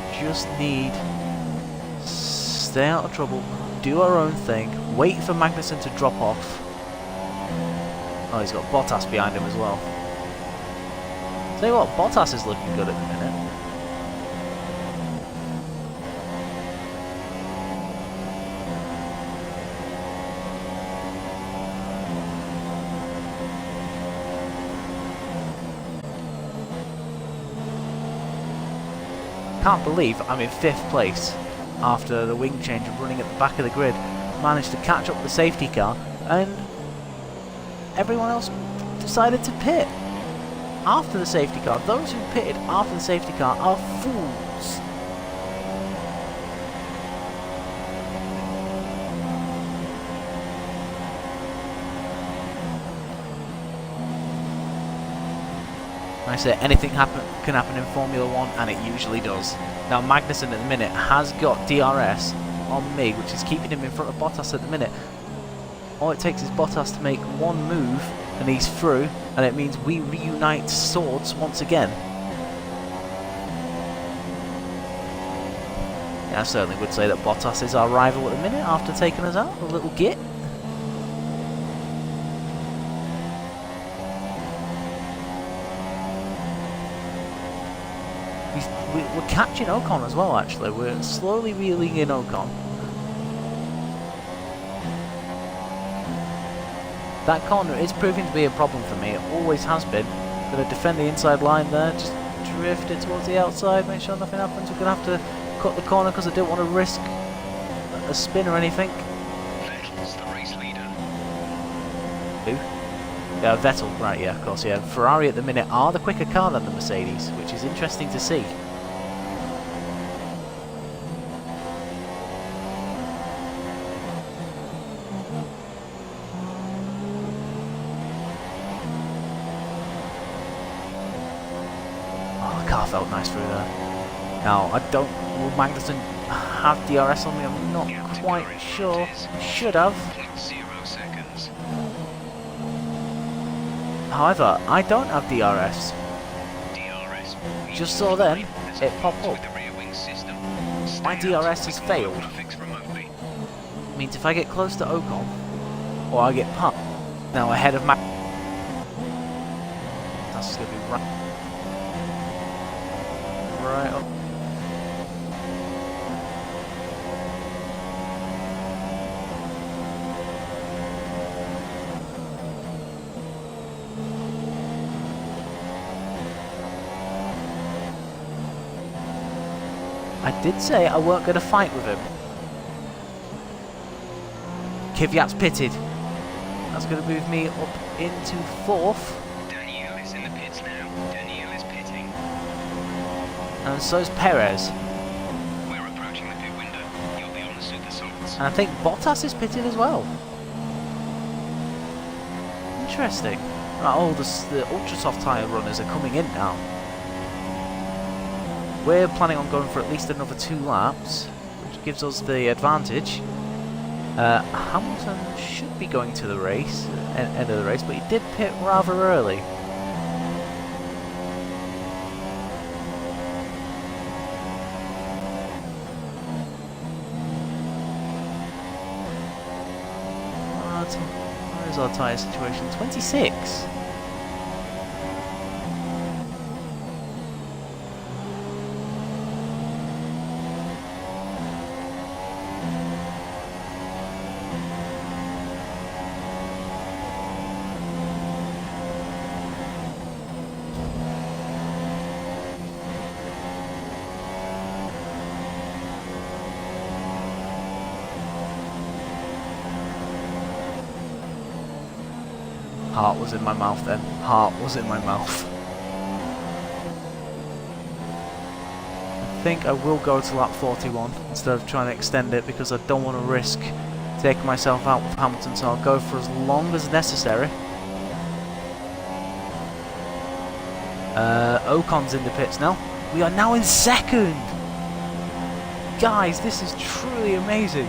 We just need to stay out of trouble, do our own thing, wait for Magnussen to drop off. Oh, he's got Bottas behind him as well. Tell you what, Bottas is looking good at the minute. Can't believe I'm in 5th place after the wing change and running at the back of the grid. Managed to catch up with the safety car, and everyone else decided to pit after the safety car. Those who pitted after the safety car are fools. I say anything can happen in Formula 1, and it usually does. Now Magnussen at the minute has got DRS on me, which is keeping him in front of Bottas at the minute. All it takes is Bottas to make one move and he's through, and it means we reunite swords once again. Yeah, I certainly would say that Bottas is our rival at the minute after taking us out, a little git. We're catching Ocon as well, actually. We're slowly reeling in Ocon. That corner is proving to be a problem for me. It always has been. Going to defend the inside line there. Just drift it towards the outside. Make sure nothing happens. We're going to have to cut the corner because I don't want to risk a spin or anything. Vettel's the race leader. Who? Yeah, Vettel. Right, yeah, of course, yeah. Ferrari at the minute are the quicker car than the Mercedes, which is interesting to see. Car felt nice through there. Now, I don't... Will Magnussen have DRS on me? I'm not quite sure. Should have. 0 seconds. However, I don't have DRS. DRS. Just saw then, it popped up. With the rear wing system. My DRS has failed. Fix remotely. Means if I get close to Ocon, or I get pumped, now ahead of Max... That's going to be right... Right up. I did say I weren't going to fight with him. Kvyat's pitted. That's going to move me up into 4th. Daniel is in the pits now. Daniel is pitting. And so's Perez. We're approaching the pit window. You'll be on the super softs. And I think Bottas is pitted as well. Interesting. Right, all the ultra soft tyre runners are coming in now. We're planning on going for at least another 2 laps, which gives us the advantage. Hamilton should be going to the race, end of the race, but he did pit rather early. Where is our tyre situation? 26. Heart was in my mouth then. Heart was in my mouth. I think I will go to lap 41 instead of trying to extend it because I don't want to risk taking myself out with Hamilton, so I'll go for as long as necessary. Ocon's in the pits now. We are now in 2nd! Guys, this is truly amazing.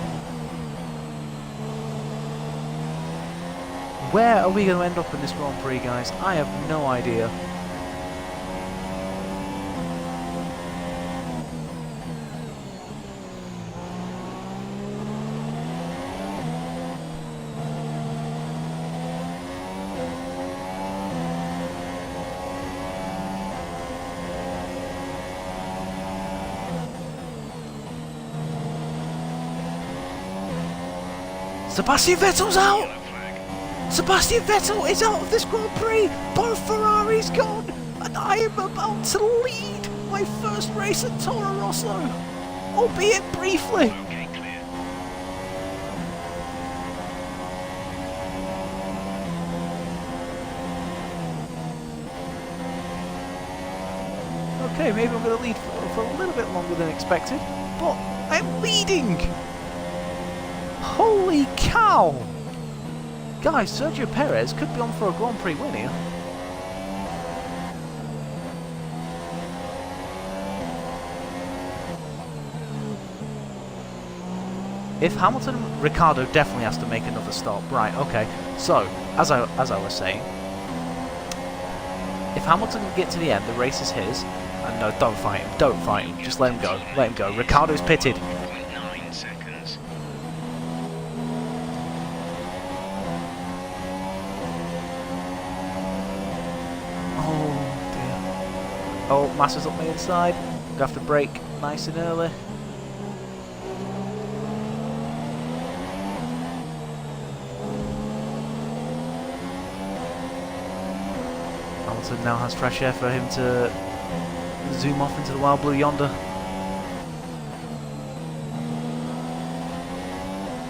Where are we going to end up in this Grand Prix, guys? I have no idea. Sebastian Vettel's out! Sebastian Vettel is out of this Grand Prix! Both Ferraris gone! And I am about to lead my first race at Toro Rosso, albeit briefly. Okay, clear. Okay, maybe I'm going to lead for a little bit longer than expected, but I'm leading! Holy cow! Guys, Sergio Perez could be on for a Grand Prix win here. If Hamilton, Ricciardo definitely has to make another stop. Right, okay. So, as I was saying, if Hamilton can get to the end, the race is his. And no, don't fight him. Don't fight him. Just let him go. Let him go. Ricciardo's pitted. 0.9 seconds. Oh dear. Oh, Massa's up the inside. We're gonna have to brake nice and early. Hamilton now has fresh air for him to zoom off into the wild blue yonder.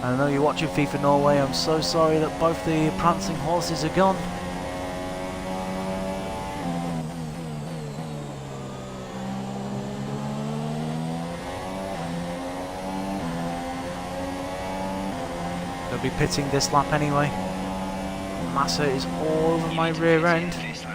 I know you're watching FIFA Norway. I'm so sorry that both the prancing horses are gone. They'll be pitting this lap anyway. Massa is all over my rear end. This lap.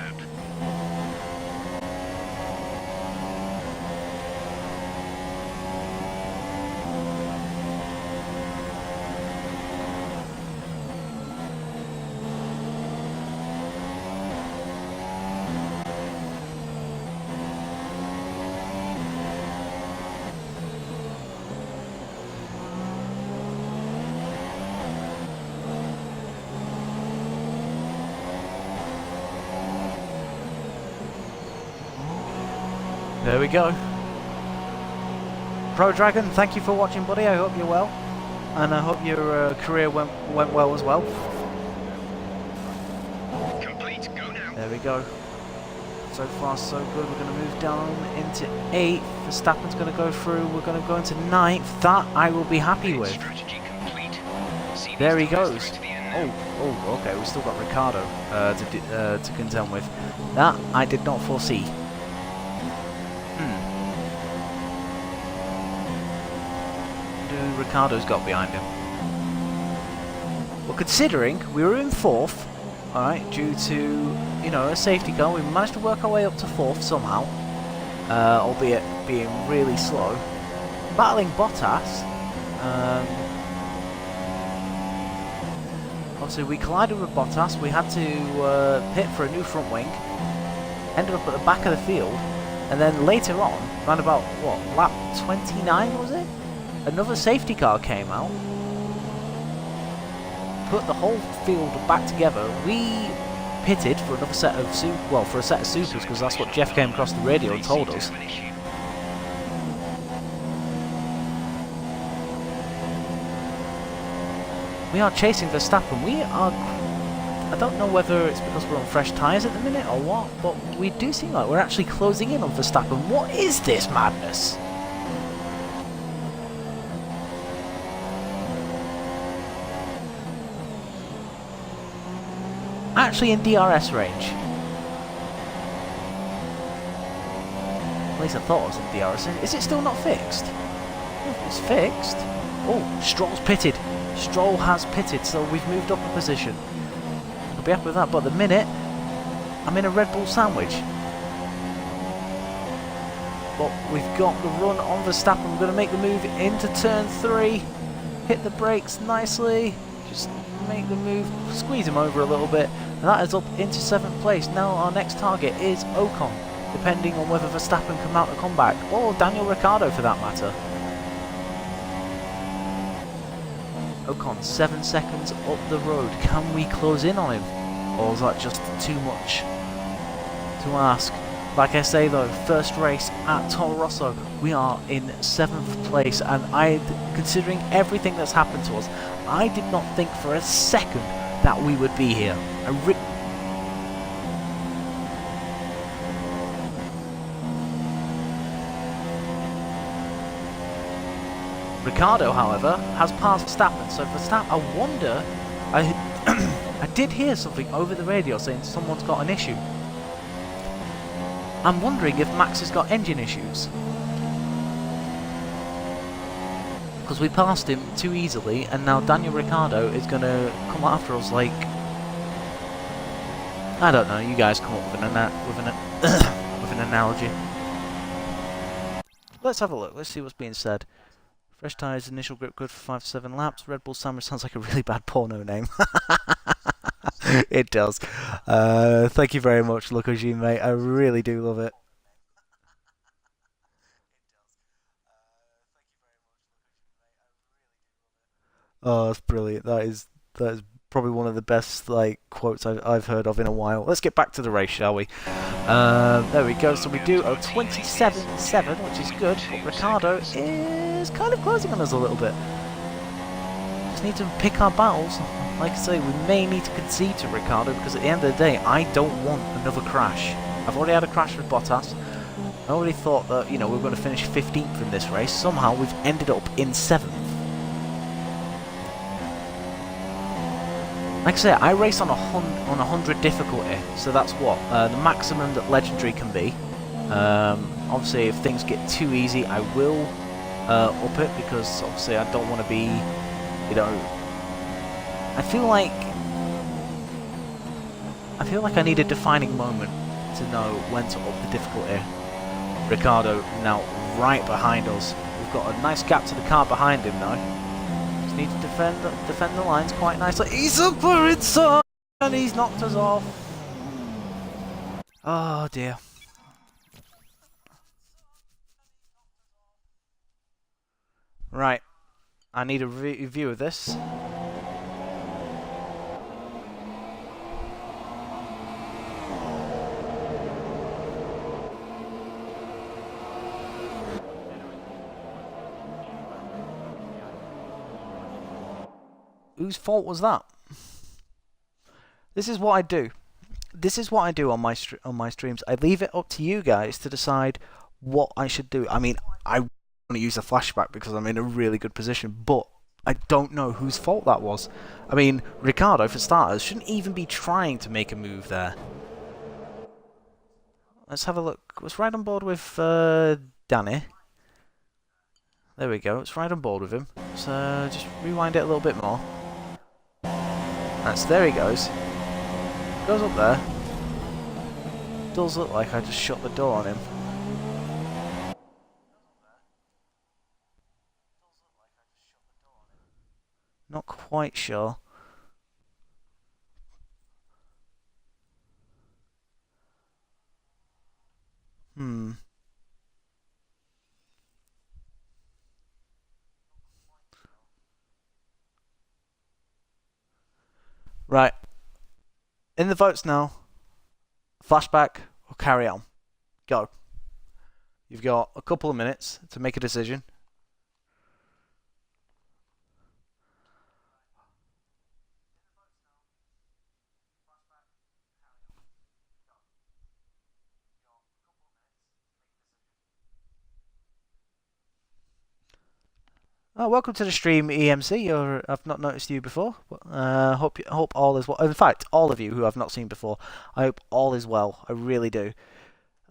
There we go. Pro Dragon, thank you for watching, buddy. I hope you're well, and I hope your career went well as well. Complete, go now. There we go. So far, so good. We're going to move down into 8th. Verstappen's going to go through. We're going to go into 9th. That I will be happy with. Strategy complete. See There these he tyres goes. through to the end now. Oh, okay. We've still got Ricciardo to contend with. That I did not foresee. Ricciardo's got behind him. Well, considering we were in 4th, alright, due to, you know, a safety car, we managed to work our way up to 4th somehow, albeit being really slow. Battling Bottas, obviously we collided with Bottas, we had to pit for a new front wing, ended up at the back of the field, and then later on, around about, what, lap 29 was it? Another safety car came out, put the whole field back together. We pitted for another set of for a set of supers, because that's what Jeff came across the radio and told us. We are chasing Verstappen. We are. I don't know whether it's because we're on fresh tyres at the minute or what, but we do seem like we're actually closing in on Verstappen. What is this madness? Actually in DRS range. At least I thought it was in DRS. Is it still not fixed? Oh, it's fixed. Oh, Stroll's pitted. Stroll has pitted, so we've moved up a position. I'll be happy with that, but at the minute, I'm in a Red Bull sandwich. But we've got the run on Verstappen. We're going to make the move into turn 3. Hit the brakes nicely. Just make the move, squeeze him over a little bit. And that is up into 7th place. Now our next target is Ocon, depending on whether Verstappen come out of comeback, or Daniel Ricciardo for that matter. Ocon 7 seconds up the road. Can we close in on him? Or is that just too much to ask? Like I say though, first race at Toro Rosso, we are in 7th place, and considering everything that's happened to us, I did not think for a second that we would be here. Ricardo, however, has passed Verstappen. So Verstappen, I wonder, I did hear something over the radio saying someone's got an issue. I'm wondering if Max has got engine issues. Because we passed him too easily, and now Daniel Ricciardo is going to come after us like... I don't know, you guys come up with an analogy. Let's have a look, let's see what's being said. Fresh tyres, initial grip good for 5 to 7 laps. Red Bull Summer sounds like a really bad porno name. It does. Thank you very much, Lukoji, mate. I really do love it. Oh, that's brilliant. That is probably one of the best like quotes I've heard of in a while. Let's get back to the race, shall we? There we go. So we do a 27.7, which is good. But Ricardo is kind of closing on us a little bit. Just need to pick our battles. Like I say, we may need to concede to Ricardo because at the end of the day, I don't want another crash. I've already had a crash with Bottas. I already thought that, you know, we were going to finish 15th in this race. Somehow we've ended up in 7th. Like I say, I race on a 100 difficulty, so that's what the maximum that Legendary can be. Obviously, if things get too easy, I will up it because obviously I don't want to be, you know. I feel like I need a defining moment to know when to up the difficulty. Ricardo now right behind us. We've got a nice gap to the car behind him now. Need to defend the lines quite nicely. He's up for it, son, and he's knocked us off. Oh dear. Right, I need a review of this. Whose fault was that? This is what I do. This is what I do on my streams. I leave it up to you guys to decide what I should do. I mean, I want to use a flashback because I'm in a really good position, but I don't know whose fault that was. I mean, Ricardo, for starters, shouldn't even be trying to make a move there. Let's have a look. Let's ride on board with Danny. There we go. Let's ride on board with him. So just rewind it a little bit more. There he goes. Goes up there. Does look like I just shut the door on him. Not quite sure. Right. In the votes now. Flashback or carry on. Go. You've got a couple of minutes to make a decision. Welcome to the stream, EMC. I've not noticed you before. Hope all is well. In fact, all of you who I've not seen before, I hope all is well. I really do.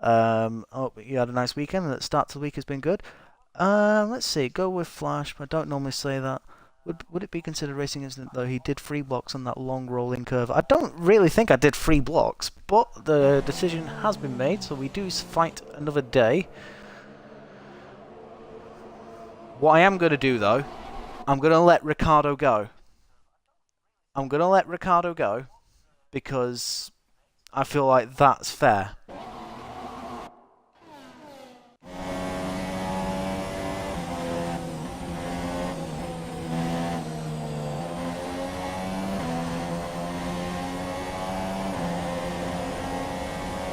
Hope you had a nice weekend. The start to the week has been good. Let's see. Go with Flash. I don't normally say that. Would it be considered racing incident though? He did 3 blocks on that long rolling curve. I don't really think I did 3 blocks, but the decision has been made, so we do fight another day. What I am going to do, though, I'm going to let Ricardo go. I'm going to let Ricardo go because I feel like that's fair.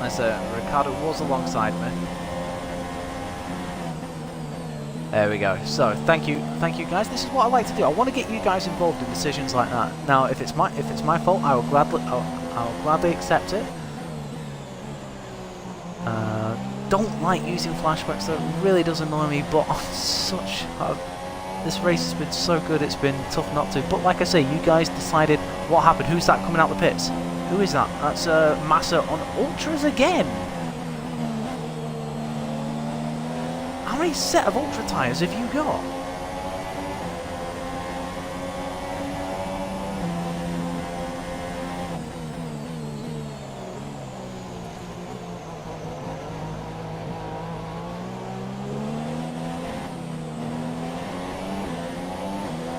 I say Ricardo was alongside me. There we go. So thank you guys. This is what I like to do. I want to get you guys involved in decisions like that. Now, if it's my fault, I will gladly accept it. Don't like using flashbacks. That really does annoy me. But on such This race has been so good, it's been tough not to. But like I say, you guys decided what happened. Who's that coming out the pits? Who is that? That's Massa on Ultras again. How many set of Ultra tyres have you got?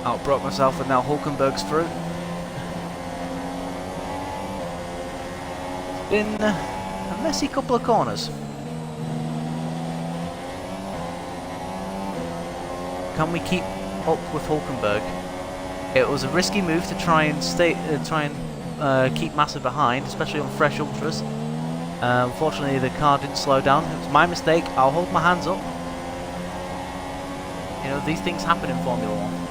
Outbroke myself and now Hulkenberg's through. It's been a messy couple of corners. Can we keep up with Hulkenberg? It was a risky move to try and keep Massa behind, especially on fresh ultras. Unfortunately, the car didn't slow down. It was my mistake. I'll hold my hands up. You know, these things happen in Formula 1.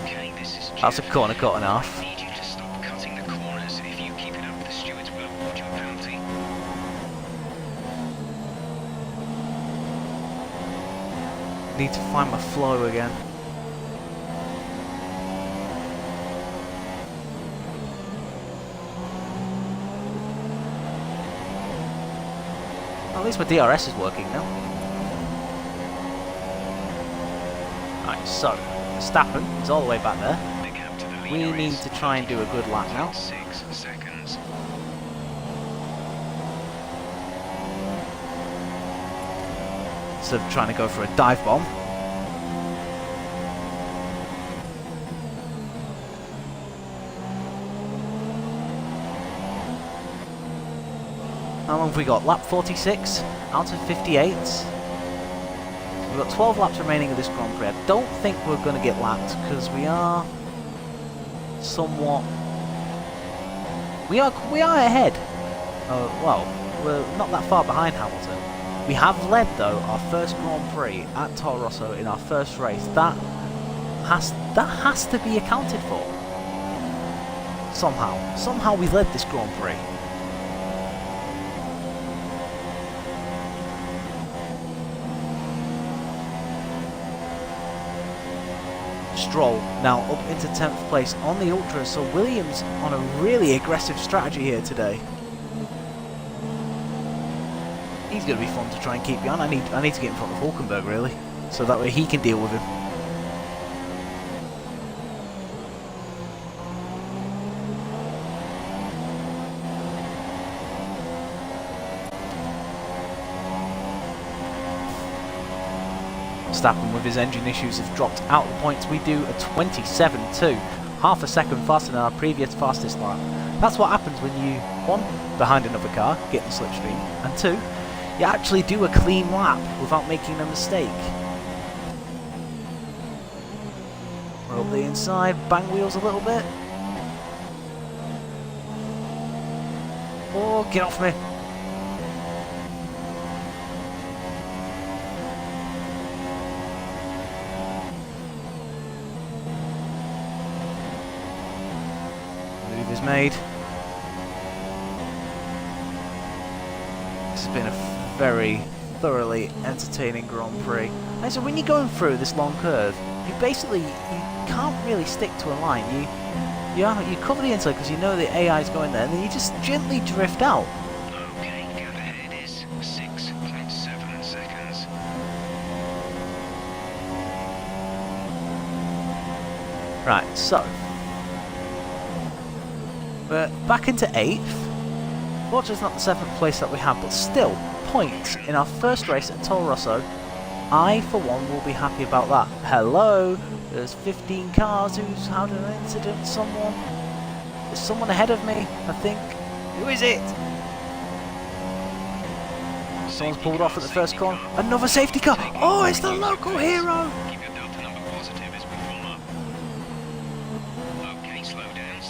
Okay, this is That's a Jeff. corner cut and a half. I need you to stop cutting the corners. If you keep it up, the stewards will award you a penalty. Need to find my flow again. At least my DRS is working now. Right, so Verstappen is all the way back there. The gap to the We leader need is to try and do a good lap now. 6 seconds. Instead of trying to go for a dive bomb. How long have we got? Lap 46 out of 58. We've got 12 laps remaining of this Grand Prix. I don't think we're going to get lapped because we are somewhat... We are ahead. Well, we're not that far behind Hamilton. We have led though our first Grand Prix at Toro Rosso in our first race. That has to be accounted for. Somehow we led this Grand Prix. Stroll now up into 10th place on the Ultra, so Williams on a really aggressive strategy here today. He's going to be fun to try and keep behind. I need to get in front of Hulkenberg really, so that way he can deal with him. Verstappen with his engine issues has dropped out the points. We do a 27.2, half a second faster than our previous fastest lap. That's what happens when you, one, behind another car, get the slipstream, and two, you actually do a clean lap without making a mistake. We're up the inside, bang wheels a little bit. Oh, get off me. Move is made. This has been a very thoroughly entertaining Grand Prix. And so when you're going through this long curve, you can't really stick to a line. You cover the inside because you know the AI is going there, and then you just gently drift out. Okay, gap ahead is 6.7 seconds. Right, so we're back into 8th. Fortunately, it's not the 7th place that we had, but still, points in our first race at Toro Rosso. I, for one, will be happy about that. Hello, there's 15 cars who's had an incident. There's someone ahead of me, I think. Who is it? Someone's pulled off at the first corner. Another safety car. Oh, it's the local hero. Keep your delta number positive as we form up. Okay, slow down.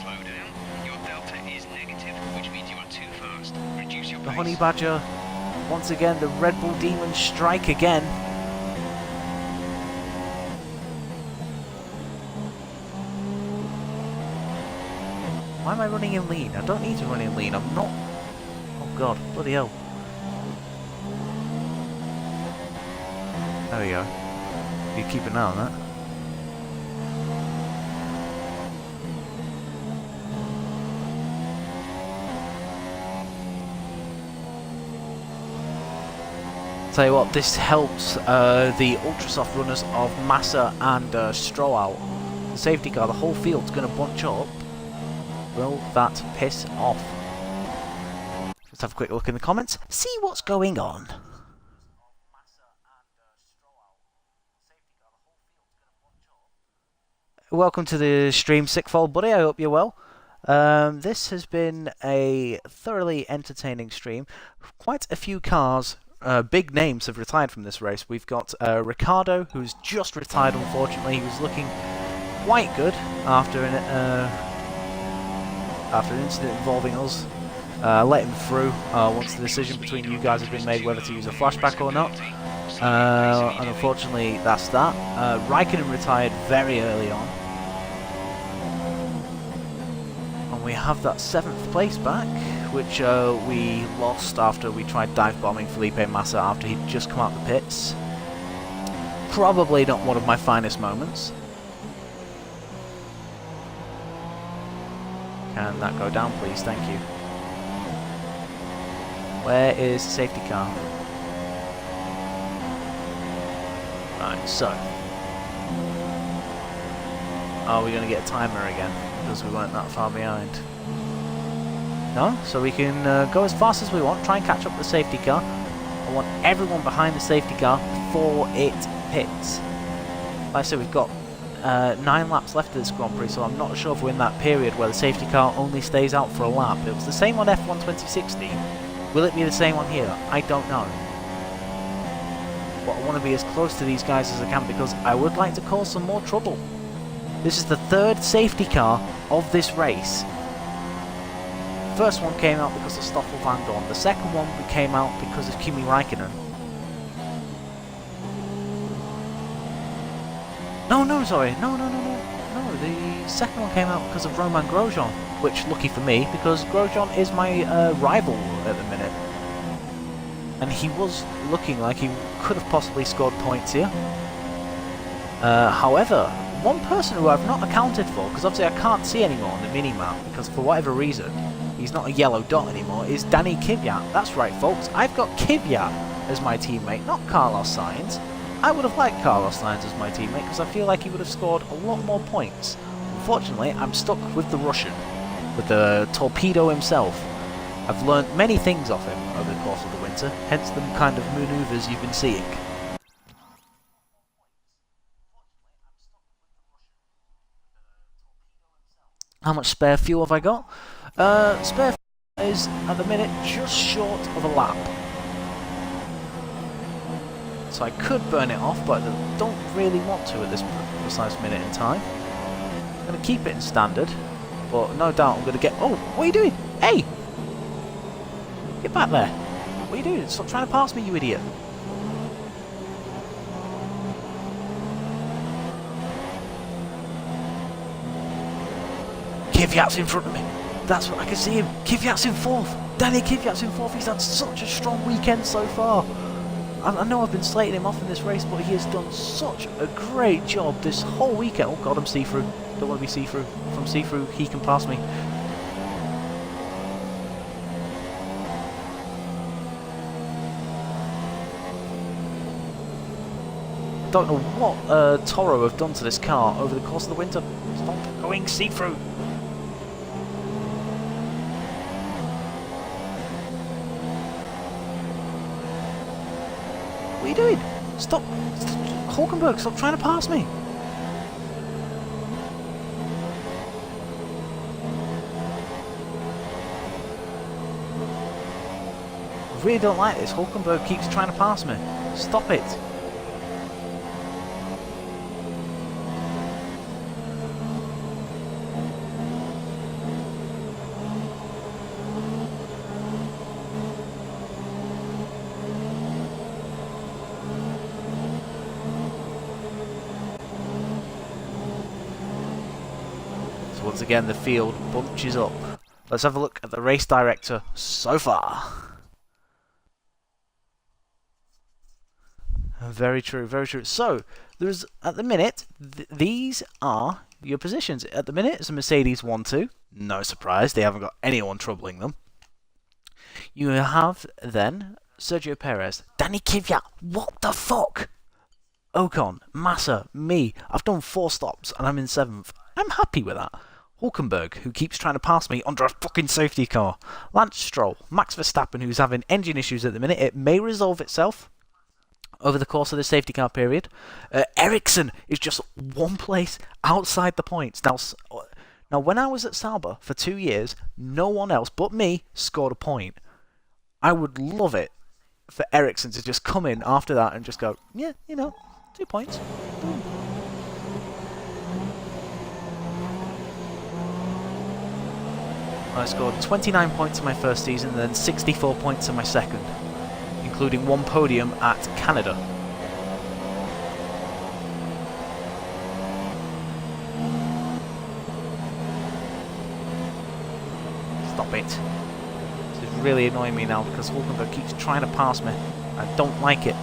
Your delta is negative, which means you are too fast. Reduce your pace. The Honey Badger, once again, the Red Bull Demons strike again. Why am I running in lean? I don't need to run in lean. I'm not... Oh god, bloody hell. There we go. You keep an eye on that. Tell you what, this helps the ultra soft runners of Massa and Stroll out. The safety car, the whole field's going to bunch up. Will that piss off? Let's have a quick look in the comments, see what's going on. Welcome to the stream, Sickfold Buddy, I hope you're well. This has been a thoroughly entertaining stream. Quite a few cars, big names have retired from this race. We've got Ricardo, who's just retired unfortunately. He was looking quite good after an incident involving us. Let him through once the decision between you guys has been made whether to use a flashback or not. And unfortunately that's that. Raikkonen retired very early on. And we have that 7th place back, which we lost after we tried dive bombing Felipe Massa after he'd just come out the pits. Probably not one of my finest moments. Can that go down please, thank you. Where is the safety car? Right, so. Are we going to get a timer again? Because we weren't that far behind. No? So we can go as fast as we want, try and catch up with the safety car. I want everyone behind the safety car before it pits. Like I said, we've got 9 laps left of this Grand Prix, so I'm not sure if we're in that period where the safety car only stays out for a lap. It was the same on F1 2016. Will it be the same on here? I don't know. But I want to be as close to these guys as I can because I would like to cause some more trouble. This is the 3rd safety car of this race. The first one came out because of Stoffel Van Dorn. The second one came out because of Kimi Raikkonen. No, sorry. No. The second one came out because of Romain Grosjean. Which, lucky for me, because Grosjean is my rival at the minute. And he was looking like he could have possibly scored points here. However, one person who I've not accounted for, because obviously I can't see anymore on the mini-map, because for whatever reason, he's not a yellow dot anymore, is Danny Kvyat. That's right, folks, I've got Kvyat as my teammate, not Carlos Sainz. I would have liked Carlos Sainz as my teammate, because I feel like he would have scored a lot more points. Unfortunately, I'm stuck with the Russian, with the torpedo himself. I've learnt many things off him over the course of the winter, hence the kind of manoeuvres you've been seeing. How much spare fuel have I got? Spare fuel is, at the minute, just short of a lap. So I could burn it off, but I don't really want to at this precise minute in time. I'm going to keep it in standard, but no doubt I'm going to get... Oh, what are you doing? Hey! Get back there. What are you doing? Stop trying to pass me, you idiot. Kvyat's in front of me. That's what I can see him. Kvyat's in 4th. Danny Kvyat's in 4th. He's had such a strong weekend so far. I know I've been slating him off in this race, but he has done such a great job this whole weekend. Oh god, I'm see-through. Don't want to be see-through. If I'm see-through, he can pass me. Don't know what Toro have done to this car over the course of the winter. Stop going see-through. What are you doing? Stop. Hulkenberg, stop trying to pass me. I really don't like this. Hulkenberg keeps trying to pass me. Stop it. Once again, the field bunches up. Let's have a look at the race director so far. Very true, very true. So, there's, at the minute, these are your positions. At the minute, it's a Mercedes 1-2. No surprise, they haven't got anyone troubling them. You have, then, Sergio Perez, Danny Kvyat, what the fuck? Ocon, Massa, me. I've done 4 stops and I'm in 7th. I'm happy with that. Hulkenberg, who keeps trying to pass me under a fucking safety car. Lance Stroll, Max Verstappen, who's having engine issues at the minute. It may resolve itself over the course of the safety car period. Ericsson is just 1 place outside the points. Now, when I was at Sauber for 2 years, no one else but me scored a point. I would love it for Ericsson to just come in after that and just go, yeah, 2 points. Boom. I scored 29 points in my first season and then 64 points in my second, including 1 podium at Canada. Stop it. This is really annoying me now because Hulkenberg keeps trying to pass me. I don't like it.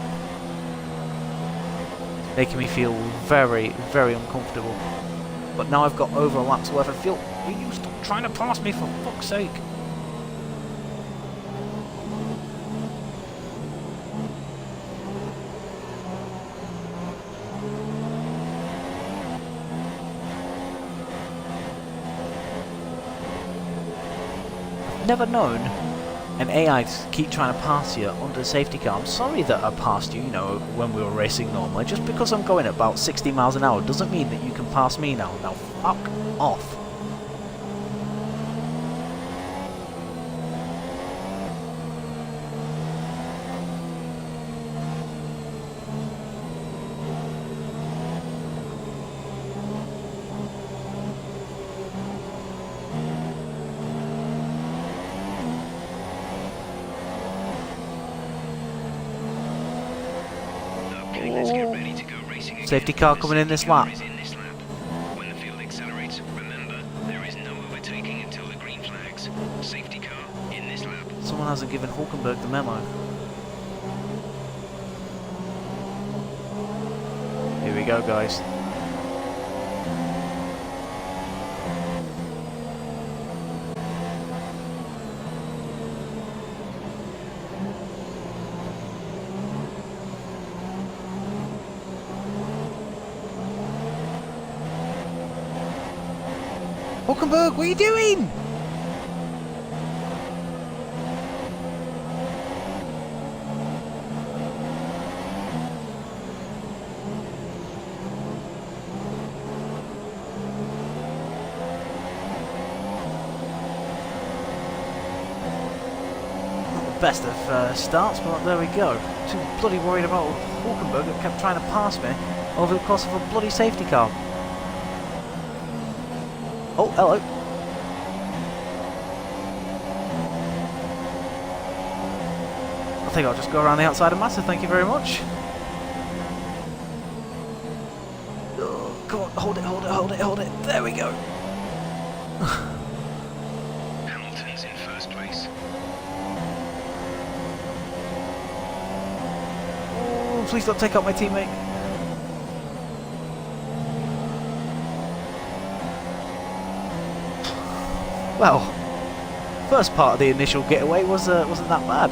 It's making me feel very, very uncomfortable. But now I've got overlaps where I feel, will you stop trying to pass me for fuck's sake? Never known an AI to keep trying to pass you under the safety car. I'm sorry that I passed you, when we were racing normally. Just because I'm going at about 60 miles an hour doesn't mean that you can pass me now. Now fuck off. Let's get ready to go racing again. Safety car coming in this lap. When the field accelerates, remember, there is no overtaking until the green flags. Safety car in this lap. Someone hasn't given Hulkenberg the memo. Here we go, guys. Hulkenberg, what are you doing? Not the best of starts, but there we go. Too bloody worried about Hulkenberg that kept trying to pass me over the course of a bloody safety car. Oh, hello. I think I'll just go around the outside of Massa, thank you very much. Oh, come on, hold it, hold it, hold it, hold it. There we go. Hamilton's in first place. Oh, please don't take out my teammate. Well, first part of the initial getaway wasn't that bad.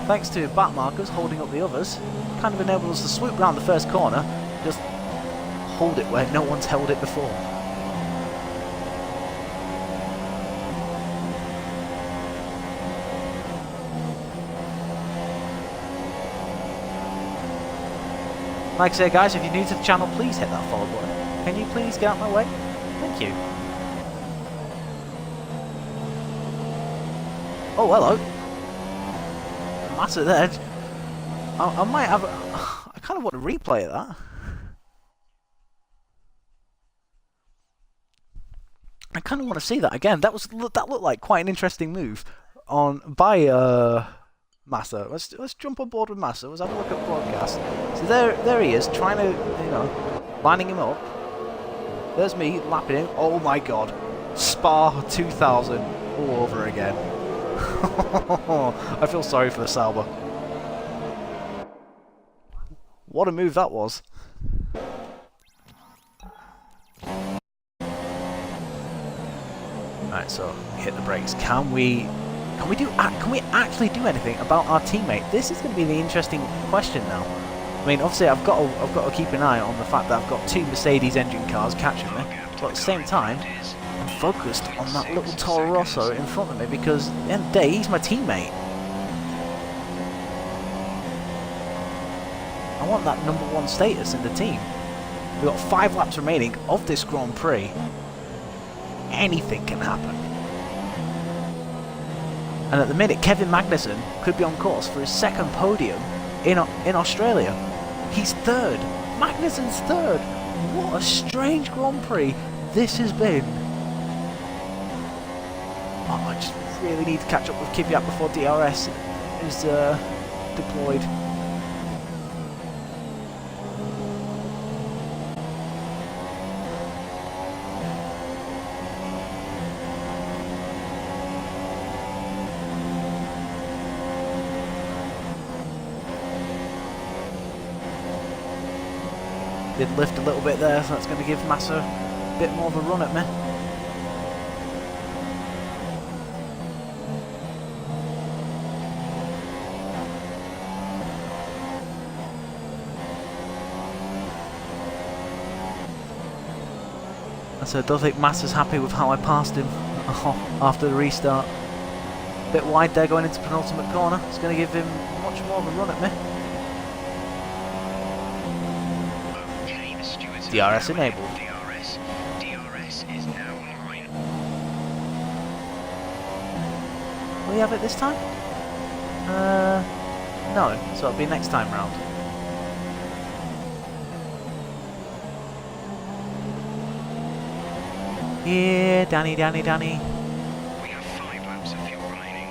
Thanks to back markers holding up the others, kind of enabled us to swoop round the first corner, just hold it where no one's held it before. Like I say, guys, if you're new to the channel, please hit that follow button. Can you please get out of my way? Thank you. Oh, hello. Matter there. I might have I kind of want to replay that. I kind of want to see that again. That looked like quite an interesting move by Massa. Let's jump on board with Massa. Let's have a look at broadcast. So there he is, trying to, lining him up. There's me lapping him. Oh my god. Spa 2000 all over again. I feel sorry for the Sauber. What a move that was. Right, so hit the brakes. Can we actually do anything about our teammate? This is going to be the interesting question now. I mean, obviously I've got to keep an eye on the fact that I've got 2 Mercedes engine cars catching me, but at the same time, I'm focused on that little Toro Rosso in front of me because at the end of the day, he's my teammate. I want that #1 status in the team. We've got 5 laps remaining of this Grand Prix. Anything can happen. And at the minute, Kevin Magnussen could be on course for his 2nd podium in Australia. He's 3rd. Magnussen's 3rd. What a strange Grand Prix this has been. Oh, I just really need to catch up with Kvyat before DRS is deployed. Did lift a little bit there, so that's going to give Massa a bit more of a run at me. So I don't think Massa's happy with how I passed him after the restart. A bit wide there going into penultimate corner. It's going to give him much more of a run at me. DRS enabled. DRS is now online. Will he have it this time? No. So it'll be next time round. Yeah, Danny. We have 5 laps of fuel remaining.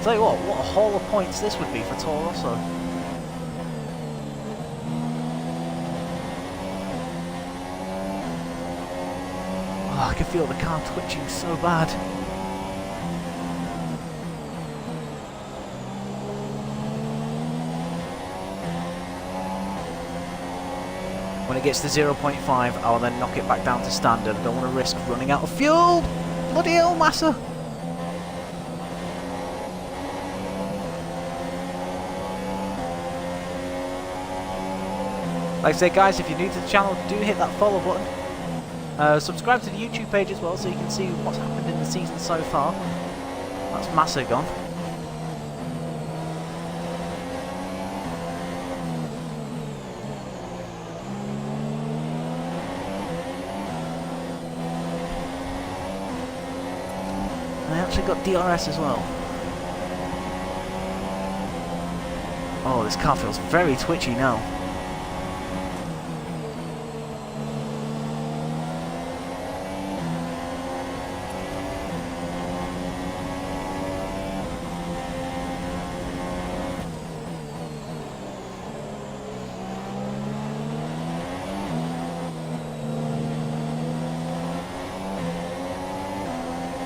Tell you what a haul of points this would be for Toro Rosso. Oh, I can feel the car twitching so bad. When it gets to 0.5, I'll then knock it back down to standard. I don't want to risk running out of fuel. Bloody hell, Massa. Like I say, guys, if you're new to the channel, do hit that follow button. Subscribe to the YouTube page as well so you can see what's happened in the season so far. That's Massa gone. And I actually got DRS as well. Oh, this car feels very twitchy now.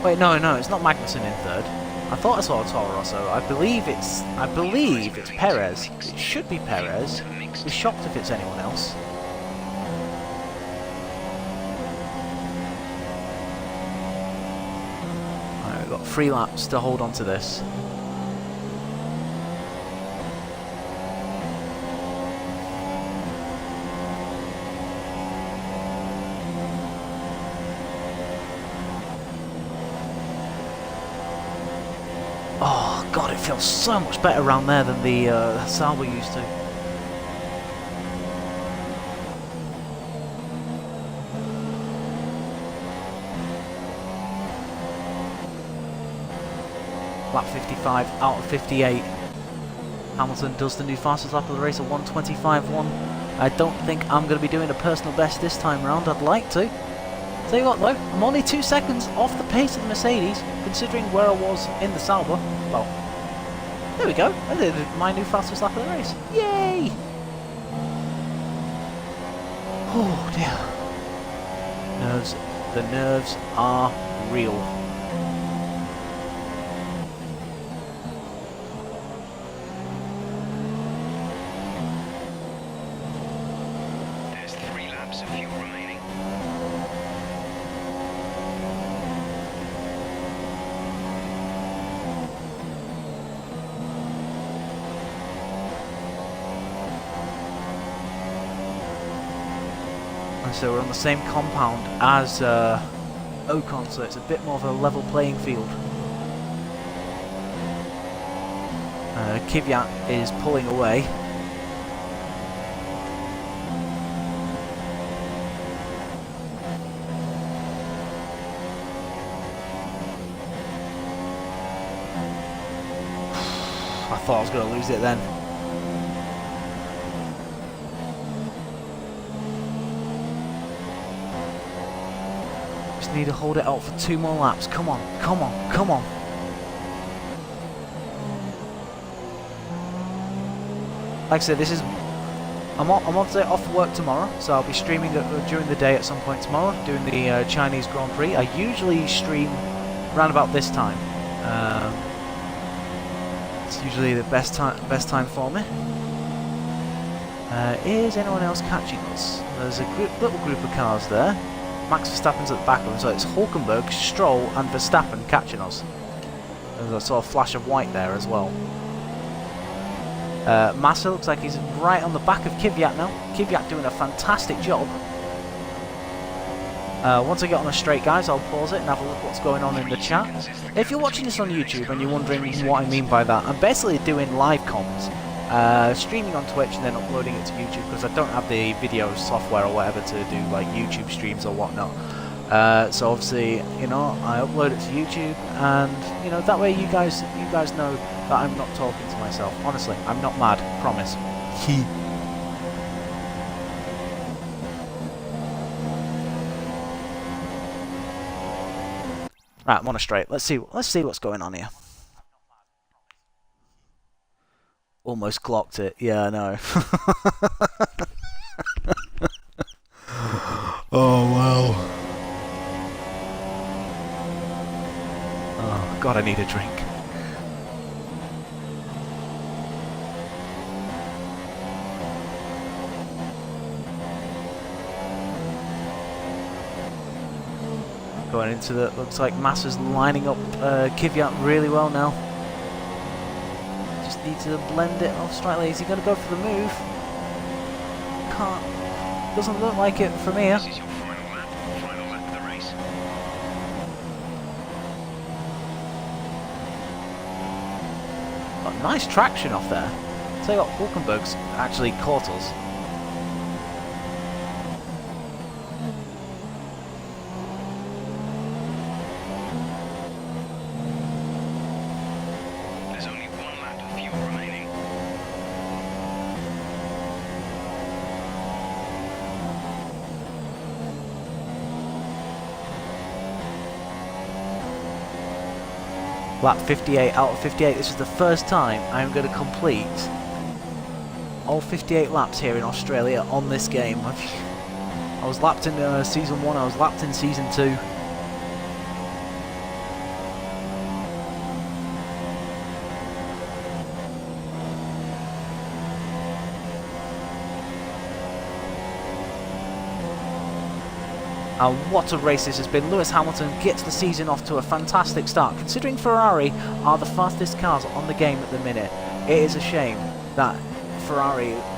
Wait, no, it's not Magnussen in 3rd. I thought I saw a Toro Rosso. I believe it's Perez. It should be Perez. I'd be shocked if it's anyone else. Alright, we've got 3 laps to hold on to this. Oh god, it feels so much better around there than the Sauber used to. Lap 55 out of 58. Hamilton does the new fastest lap of the race at 1:25.1. I don't think I'm going to be doing a personal best this time round. I'd like to. Tell you what though, I'm only 2 seconds off the pace of the Mercedes, considering where I was in the Sauber. Well, there we go. I did my new fastest lap of the race. Yay! Oh dear. Nerves. The nerves are real. So we're on the same compound as Ocon, so it's a bit more of a level playing field. Kvyat is pulling away. I thought I was going to lose it then. Just need to hold it out for 2 more laps. Come on, come on, come on. Like I said, this is... I'm off work tomorrow, so I'll be streaming during the day at some point tomorrow, doing the Chinese Grand Prix. I usually stream around about this time. It's usually the best time for me. Is anyone else catching us? There's a little group of cars there. Max Verstappen's at the back of them, so it's Hulkenberg, Stroll and Verstappen catching us. There's a sort of flash of white there as well. Massa looks like he's right on the back of Kvyat now. Kvyat doing a fantastic job. Once I get on a straight, guys, I'll pause it and have a look what's going on in the chat. If you're watching this on YouTube and you're wondering what I mean by that, I'm basically doing live comms, streaming on Twitch and then uploading it to YouTube because I don't have the video software or whatever to do like YouTube streams or whatnot. So obviously, you know, I upload it to YouTube, and you know that way you guys know that I'm not talking to myself. Honestly, I'm not mad. Promise. Right, I'm on a straight. Let's see what's going on here. Almost clocked it. Yeah, I know. Oh wow. Oh god, I need a drink. Going into the, looks like Massa's lining up Kvyat really well now. Just need to blend it off slightly. Is he going to go for the move? Can't. Doesn't look like it from here. This is your final lap of the race. Got nice traction off there. Tell you what, Hulkenberg's actually caught us. There's only 1 lap of fuel remaining. Lap 58 out of 58. This is the first time I'm going to complete all 58 laps here in Australia on this game. I was lapped in Season 1, I was lapped in Season 2. And what a race this has been. Lewis Hamilton gets the season off to a fantastic start, considering Ferrari are the fastest cars on the game at the minute. It is a shame that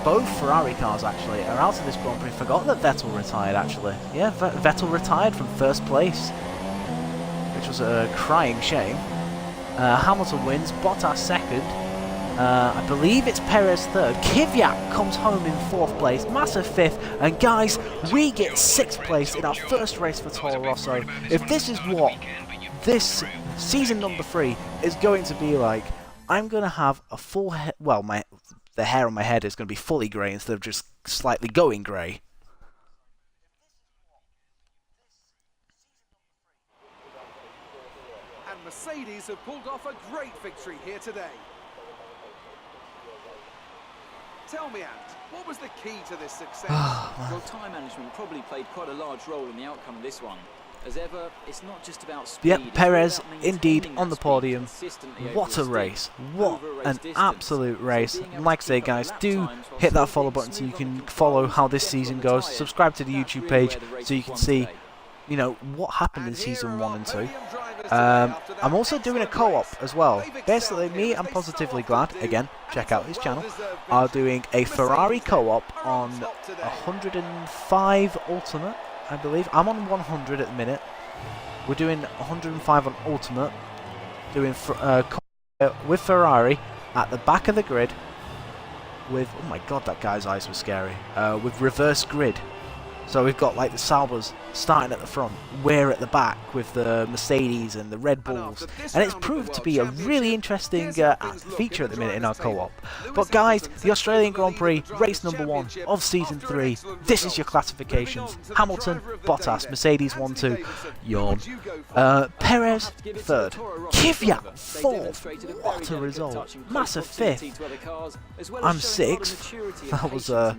both Ferrari cars actually, are out of this Grand Prix. Forgot that Vettel retired actually. Yeah, Vettel retired from first place, which was a crying shame. Hamilton wins, Bottas second. I believe it's Perez third. Kvyat comes home in 4th place, Massa 5th, and guys, we get 6th place in our first race for Toro Rosso. If this is what this season number 3 is going to be like, I'm going to have a full head, well, the hair on my head is going to be fully grey instead of just slightly going grey. And Mercedes have pulled off a great victory here today. Tell me, Ant, what was the key to this success? Well, time management probably played quite a large role in the outcome of this one. As ever, it's not just about speed. Yep, Perez indeed on the podium. What a race. What an absolute race. And like I say, guys, do hit that follow button so you can follow how this season goes. Subscribe to the YouTube page so you can see, you know, what happened in Season 1 and 2. I'm also doing a co-op as well. Basically, me and Positively Glad, again, check out his channel, are doing a Ferrari co-op on 105 Ultimate, I believe. I'm on 100 at the minute. We're doing 105 on Ultimate, doing with Ferrari at the back of the grid with, oh my god, that guy's eyes were scary, with reverse grid. So we've got like the Saubers starting at the front, we're at the back with the Mercedes and the Red Bulls, and it's proved to be a really interesting feature at the minute in our co-op. But guys, the Australian Grand Prix, race number 1 of Season 3, this is your classifications. Hamilton, Bottas, Mercedes 1-2, yawn. Perez 3rd, Kvyat 4th, what a result, massive 5th, I'm 6th, that was a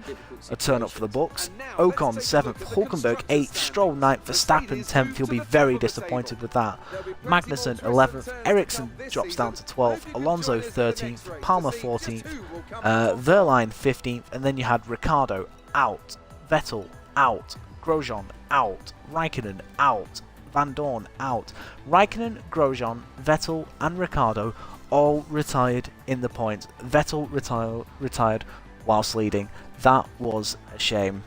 turn up for the books, Ocon 7th, Hulkenberg 8th, Stroll 9th, Verstappen 10th, you'll be very disappointed with that. Magnussen 11th, Ericsson drops down to 12th, Alonso 13th, Palmer 14th, Verline 15th, and then you had Ricciardo out, Vettel out, Grosjean out, Raikkonen out, Van Dorn out. Raikkonen, Grosjean, Vettel and Ricciardo all retired in the points. Vettel retired whilst leading. That was a shame.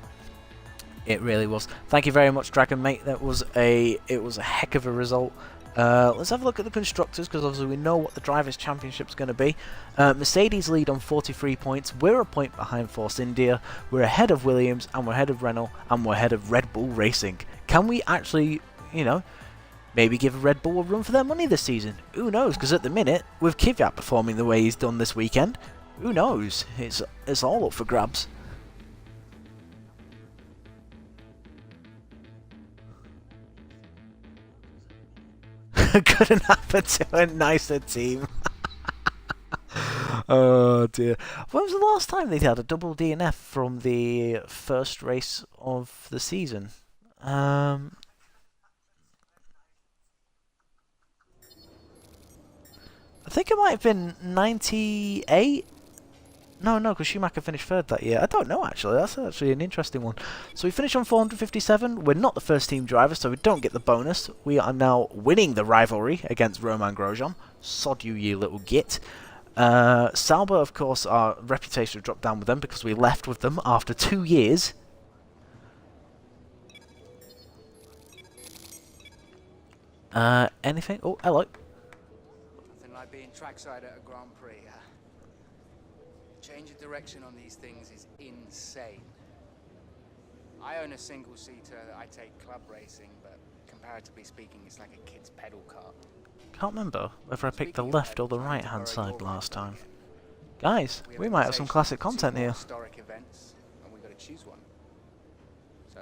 It really was. Thank you very much, Dragon Mate. It was a heck of a result. Let's have a look at the constructors, because obviously we know what the Drivers' Championship is going to be. Mercedes lead on 43 points. We're a point behind Force India. We're ahead of Williams, and we're ahead of Renault, and we're ahead of Red Bull Racing. Can we actually, you know, maybe give Red Bull a run for their money this season? Who knows? Because at the minute, with Kvyat performing the way he's done this weekend, who knows? It's all up for grabs. Couldn't happen to a nicer team. Oh dear. When was the last time they had a double DNF from the first race of the season? I think it might have been 98. No, because Schumacher finished 3rd that year. I don't know, actually. That's actually an interesting one. So we finished on 457. We're not the first team driver, so we don't get the bonus. We are now winning the rivalry against Romain Grosjean. Sod you, you little git. Sauber, of course, our reputation dropped down with them because we left with them after 2 years. Anything? Oh, hello. Nothing like being trackside at a Grand Prix. Change of direction on these things is insane. I own a single-seater that I take club racing, but comparatively speaking, it's like a kid's pedal cart. Can't remember whether I picked the left or the right-hand side last time. Guys, we might have some classic content here. Historic events, and we've got to choose one. So,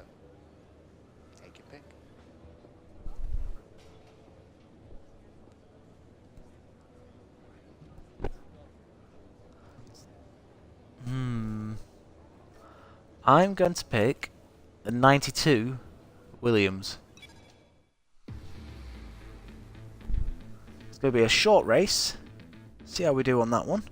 take your pick. I'm going to pick the 92 Williams. It's going to be a short race. See how we do on that one.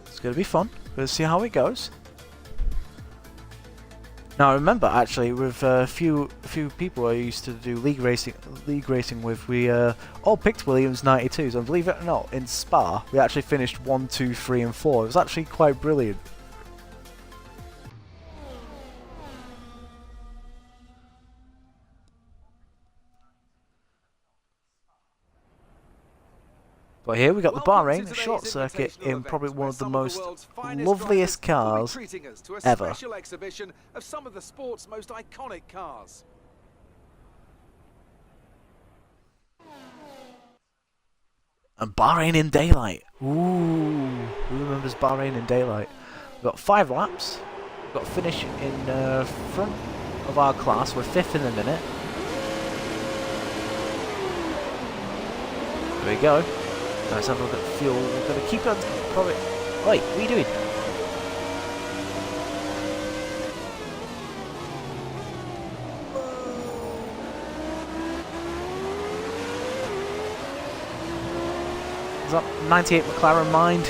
It's going to be fun. We'll see how it goes. Now, I remember actually with a few people I used to do league racing with, we all picked Williams 92s, and believe it or not, in Spa we actually finished 1, 2, 3, and 4. It was actually quite brilliant. But here we got the Bahrain short circuit in probably one of the most loveliest cars ever. Special exhibition of some of the sport's most iconic cars. And Bahrain in daylight. Ooh, who remembers Bahrain in daylight? We've got 5 laps. We've got to finish in front of our class. We're 5th in a minute. There we go. Let's have a look at the fuel. We're going to keep on probably. Wait, what are you doing? Is that 98 McLaren mind?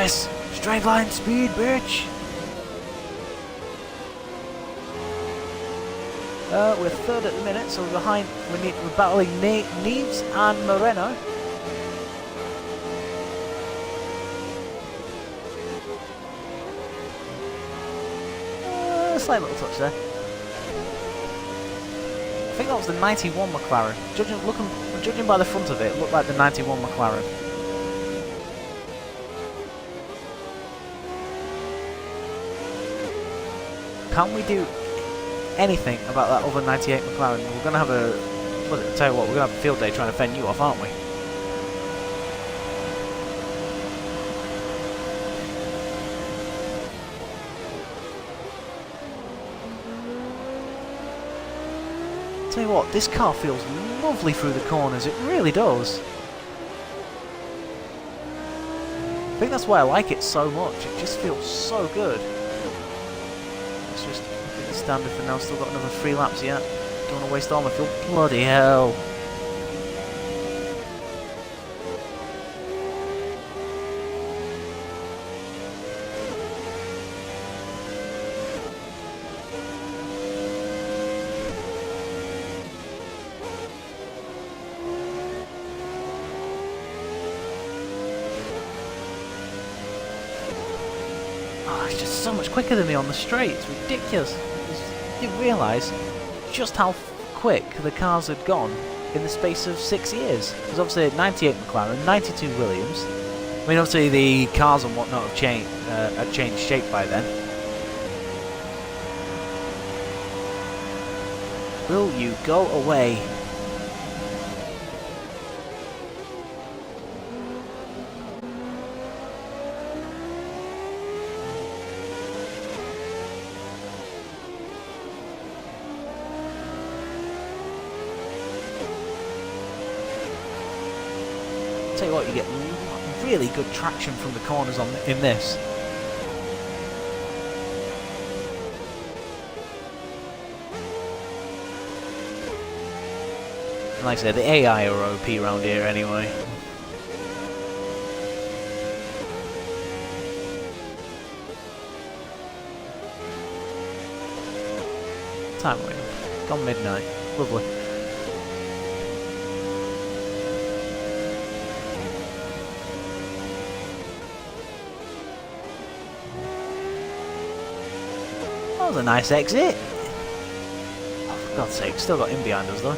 Yes! Straight line speed, bitch! We're third at the minute, so we're behind. We're battling Neves and Moreno. Slight little touch there. I think that was the 91 McLaren. Judging by the front of it, it looked like the 91 McLaren. Can we do anything about that other 98 McLaren? We're going to have tell you what, we're going to have a field day trying to fend you off, aren't we? Tell you what, this car feels lovely through the corners, it really does. I think that's why I like it so much, it just feels so good. Let's just look at the standard for now, still got another 3 laps yet. Don't want to waste all my fuel, bloody hell. It's just so much quicker than me on the straight. It's ridiculous. I didn't realise just how quick the cars had gone in the space of 6 years. Because obviously 98 McLaren, 92 Williams. I mean, obviously the cars and whatnot have changed shape by then. Will you go away? Tell you what, you get really good traction from the corners in this. And like I said, the AI are OP around here anyway. Time win. Gone midnight. Lovely. That was a nice exit. Oh, for God's sake, still got him behind us though.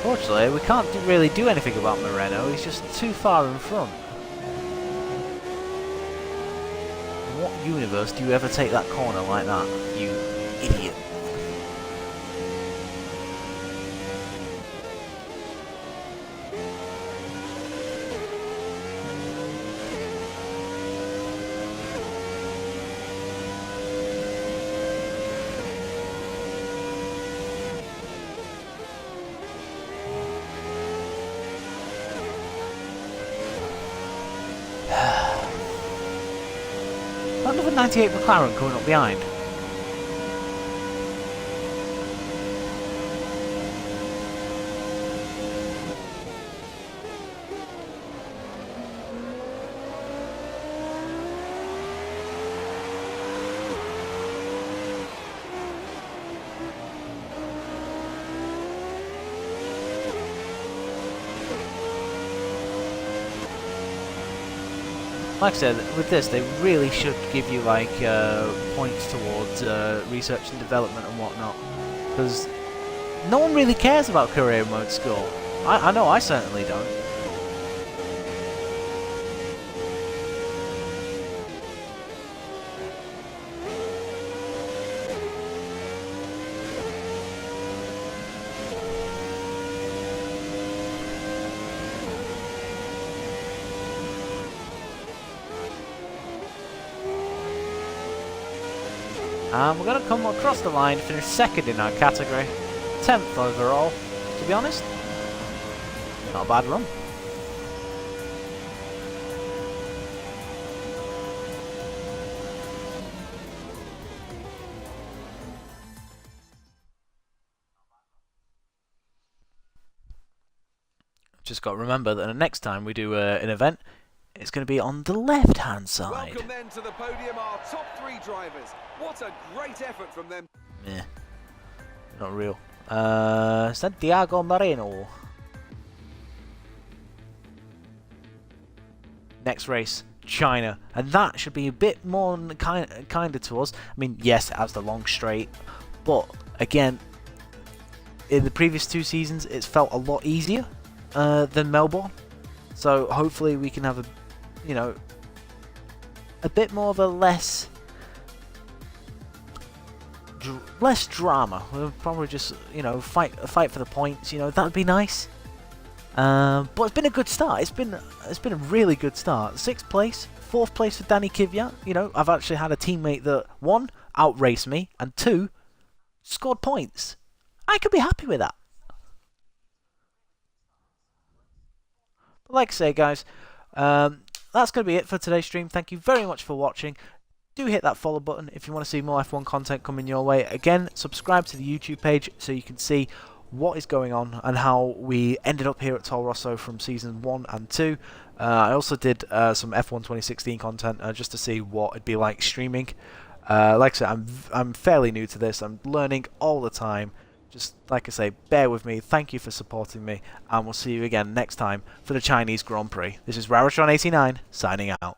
Unfortunately, we can't really do anything about Moreno, he's just too far in front. In what universe do you ever take that corner like that, you idiot? Another 98 McLaren coming up behind. Like I said, with this, they really should give you like points towards research and development and whatnot, because no one really cares about career mode score. I know I certainly don't. And we're going to come across the line, finish second in our category, 10th overall. To be honest, not a bad run. Just got to remember that the next time we do an event, it's going to be on the left-hand side. Welcome then to the podium, our top 3 drivers. What a great effort from them. Yeah, not real. Santiago Moreno. Next race, China, and that should be a bit more kinder to us. I mean, yes, it has the long straight, but again, in the previous 2 seasons, it's felt a lot easier than Melbourne. So hopefully we can have a bit more of a less drama. We'll probably just fight for the points. That'd be nice. But it's been a good start. It's been a really good start. 6th place, 4th place for Danny Kvyat. I've actually had a teammate that 1 outraced me and 2 scored points. I could be happy with that. But like I say, guys, that's going to be it for today's stream. Thank you very much for watching. Do hit that follow button if you want to see more F1 content coming your way. Again, subscribe to the YouTube page so you can see what is going on and how we ended up here at Toro Rosso from season 1 and 2. I also did some F1 2016 content just to see what it'd be like streaming. Like I said, I'm fairly new to this. I'm learning all the time. Just like I say, bear with me. Thank you for supporting me, and we'll see you again next time for the Chinese Grand Prix. This is Rarachon89 signing out.